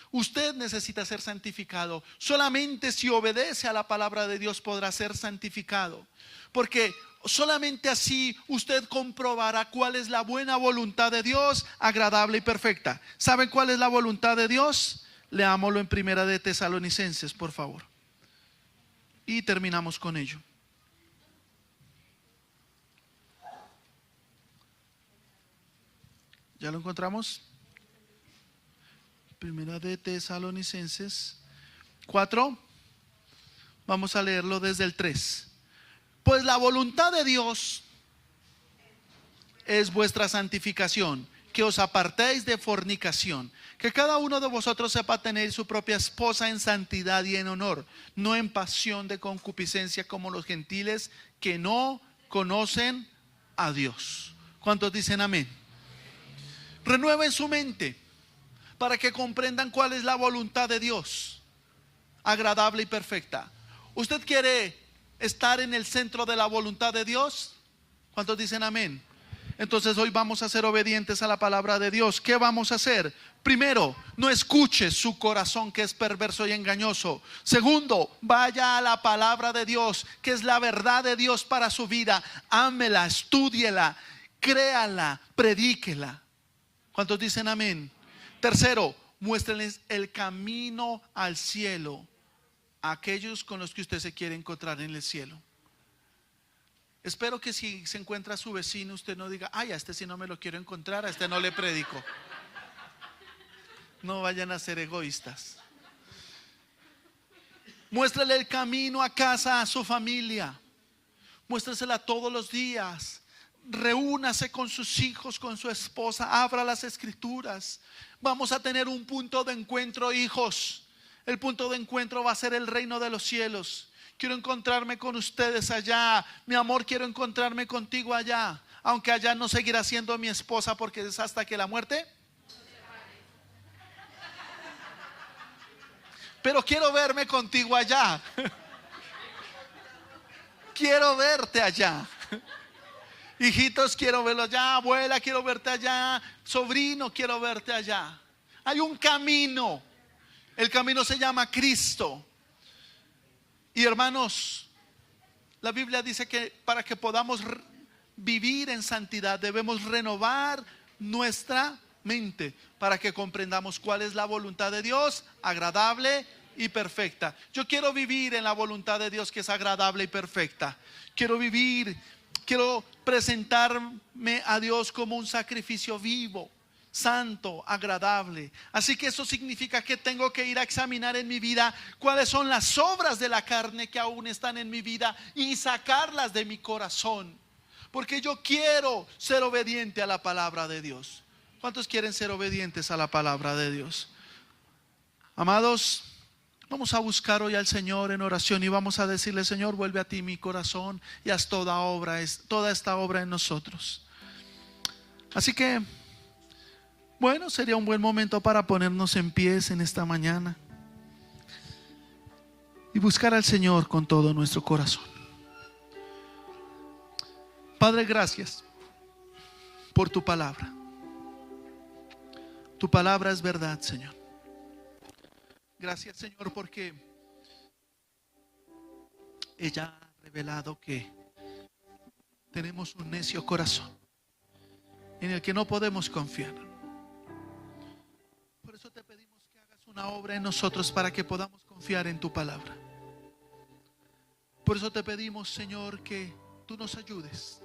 Usted necesita ser santificado. Solamente si obedece a la palabra de Dios podrá ser santificado. Porque solamente así usted comprobará cuál es la buena voluntad de Dios, agradable y perfecta. ¿Saben cuál es la voluntad de Dios? Leámoslo en Primera de Tesalonicenses, por favor. Y terminamos con ello. ¿Ya lo encontramos? Primera de Tesalonicenses 4. Vamos a leerlo desde el 3. Pues la voluntad de Dios es vuestra santificación, que os apartéis de fornicación, que cada uno de vosotros sepa tener su propia esposa en santidad y en honor, no en pasión de concupiscencia como los gentiles que no conocen a Dios. ¿Cuántos dicen amén? Renueven su mente para que comprendan cuál es la voluntad de Dios, agradable y perfecta. ¿Usted quiere estar en el centro de la voluntad de Dios? ¿Cuántos dicen amén? Entonces hoy vamos a ser obedientes a la palabra de Dios. ¿Qué vamos a hacer? Primero, no escuche su corazón, que es perverso y engañoso. Segundo, vaya a la palabra de Dios, que es la verdad de Dios para su vida. Ámela, estúdiela, créala, predíquela. ¿Cuántos dicen amén? Tercero, muéstrenles el camino al cielo a aquellos con los que usted se quiere encontrar en el cielo. Espero que si se encuentra a su vecino, usted no diga, ay, a este sí no me lo quiero encontrar, a este no le predico. No vayan a ser egoístas. Muéstrele el camino a casa, a su familia. Muéstresela todos los días. Reúnase con sus hijos, con su esposa. Abra las escrituras. Vamos a tener un punto de encuentro, hijos. El punto de encuentro va a ser el reino de los cielos. Quiero encontrarme con ustedes allá. Mi amor, quiero encontrarme contigo allá. Aunque allá no seguirá siendo mi esposa, porque es hasta que la muerte. Pero quiero verme contigo allá. Quiero verte allá. Hijitos, quiero verlo allá. Abuela, quiero verte allá. Sobrino, quiero verte allá. Hay un camino. El camino se llama Cristo. Y hermanos, la Biblia dice que para que podamos vivir en santidad debemos renovar nuestra mente para que comprendamos cuál es la voluntad de Dios, agradable y perfecta. Yo quiero vivir en la voluntad de Dios, que es agradable y perfecta. Quiero presentarme a Dios como un sacrificio vivo, santo, agradable. Así que eso significa que tengo que ir a examinar en mi vida cuáles son las obras de la carne que aún están en mi vida y sacarlas de mi corazón, porque yo quiero ser obediente a la palabra de Dios. ¿Cuántos quieren ser obedientes a la palabra de Dios? Amados, vamos a buscar hoy al Señor en oración y vamos a decirle: Señor, vuelve a ti mi corazón y haz toda esta obra en nosotros. Así que, bueno, sería un buen momento para ponernos en pies en esta mañana y buscar al Señor con todo nuestro corazón. Padre, gracias por tu palabra. Tu palabra es verdad, Señor. Gracias, Señor, porque ella ha revelado que tenemos un necio corazón en el que no podemos confiar. Por eso te pedimos que hagas una obra en nosotros para que podamos confiar en tu palabra. Por eso te pedimos, Señor, que tú nos ayudes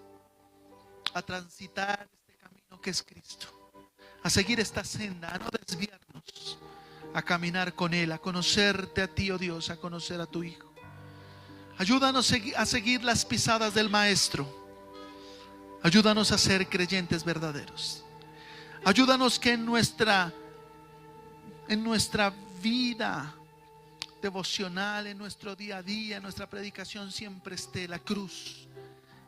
a transitar este camino que es Cristo, a seguir esta senda, a no desviarnos, a caminar con Él, a conocerte a ti, oh Dios, a conocer a tu Hijo. Ayúdanos a seguir las pisadas del Maestro. Ayúdanos a ser creyentes verdaderos. Ayúdanos que en nuestra vida devocional, en nuestro día a día, en nuestra predicación, siempre esté la cruz,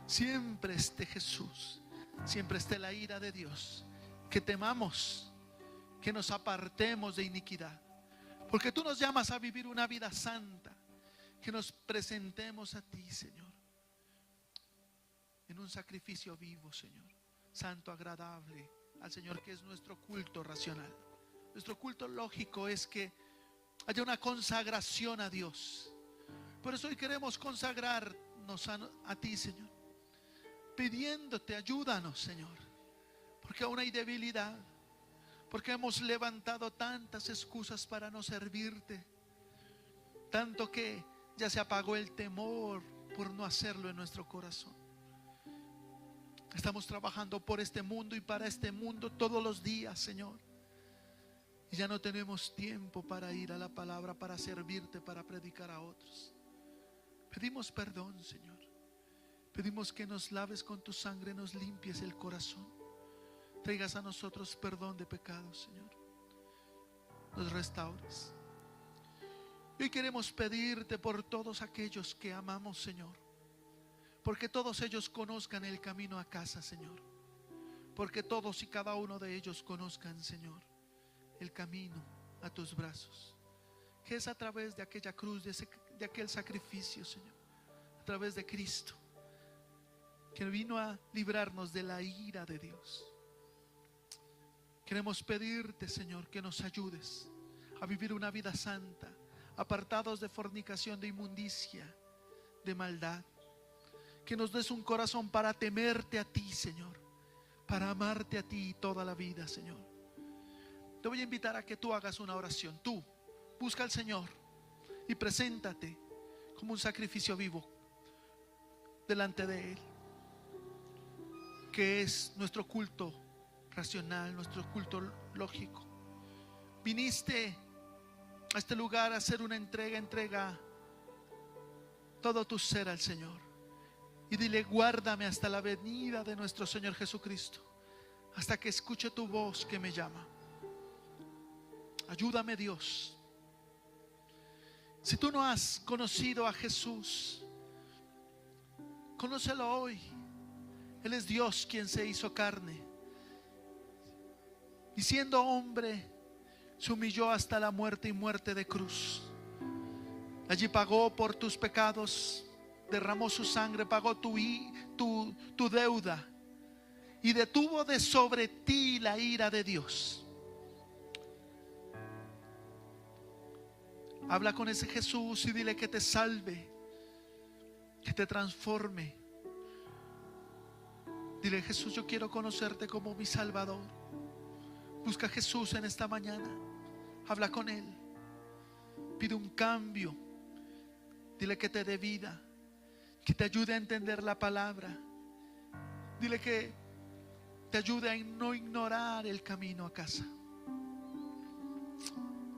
siempre esté Jesús, siempre esté la ira de Dios. Que temamos, que nos apartemos de iniquidad, porque tú nos llamas a vivir una vida santa. Que nos presentemos a ti, Señor, en un sacrificio vivo, Señor, santo, agradable al Señor, que es nuestro culto racional. Nuestro culto lógico es que haya una consagración a Dios. Por eso hoy queremos consagrarnos a ti, Señor, pidiéndote: ayúdanos, Señor, porque aún hay debilidad, porque hemos levantado tantas excusas para no servirte, tanto que ya se apagó el temor por no hacerlo en nuestro corazón. Estamos trabajando por este mundo y para este mundo todos los días, Señor, y ya no tenemos tiempo para ir a la palabra, para servirte, para predicar a otros. Pedimos perdón, Señor. Pedimos que nos laves con tu sangre, nos limpies el corazón, traigas a nosotros perdón de pecados, Señor, nos restaures. Y hoy queremos pedirte por todos aquellos que amamos, Señor, porque todos ellos conozcan el camino a casa, Señor, porque todos y cada uno de ellos conozcan, Señor, el camino a tus brazos, que es a través de aquella cruz, de aquel sacrificio, Señor, a través de Cristo, que vino a librarnos de la ira de Dios. Queremos pedirte, Señor, que nos ayudes a vivir una vida santa, apartados de fornicación, de inmundicia, de maldad. Que nos des un corazón para temerte a ti, Señor, para amarte a ti toda la vida, Señor. Te voy a invitar a que tú hagas una oración. Tú busca al Señor y preséntate como un sacrificio vivo delante de Él, que es nuestro culto racional, nuestro culto lógico. Viniste a este lugar a hacer una entrega todo tu ser al Señor, y dile: guárdame hasta la venida de nuestro Señor Jesucristo, hasta que escuche tu voz que me llama. Ayúdame, Dios. Si tú no has conocido a Jesús, conócelo hoy. Él es Dios quien se hizo carne, y siendo hombre se humilló hasta la muerte, y muerte de cruz. Allí pagó por tus pecados, derramó su sangre, pagó tu deuda, y detuvo de sobre ti la ira de Dios. Habla con ese Jesús y dile que te salve, que te transforme. Dile: Jesús, yo quiero conocerte como mi Salvador. Busca a Jesús en esta mañana. Habla con Él. Pide un cambio. Dile que te dé vida, que te ayude a entender la palabra. Dile que te ayude a no ignorar el camino a casa.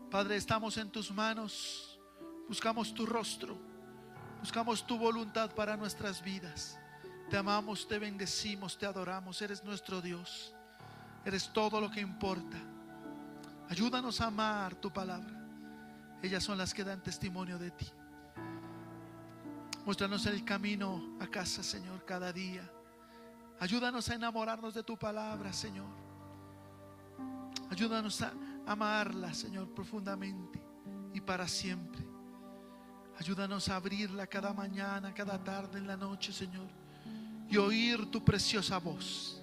Padre, estamos en tus manos. Buscamos tu rostro, buscamos tu voluntad para nuestras vidas. Te amamos, te bendecimos, te adoramos. Eres nuestro Dios, eres todo lo que importa. Ayúdanos a amar tu palabra, Ellas son las que dan testimonio de ti. Muéstranos el camino a casa, Señor, cada día. Ayúdanos a enamorarnos de tu palabra, Señor. Ayúdanos a amarla, Señor, profundamente y para siempre. Ayúdanos a abrirla cada mañana, cada tarde, en la noche, Señor, y oír tu preciosa voz,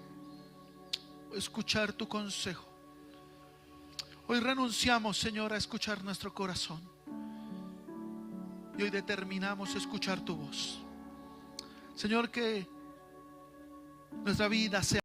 escuchar tu consejo. Hoy renunciamos, Señor, a escuchar nuestro corazón, y hoy determinamos escuchar tu voz. Señor, que nuestra vida sea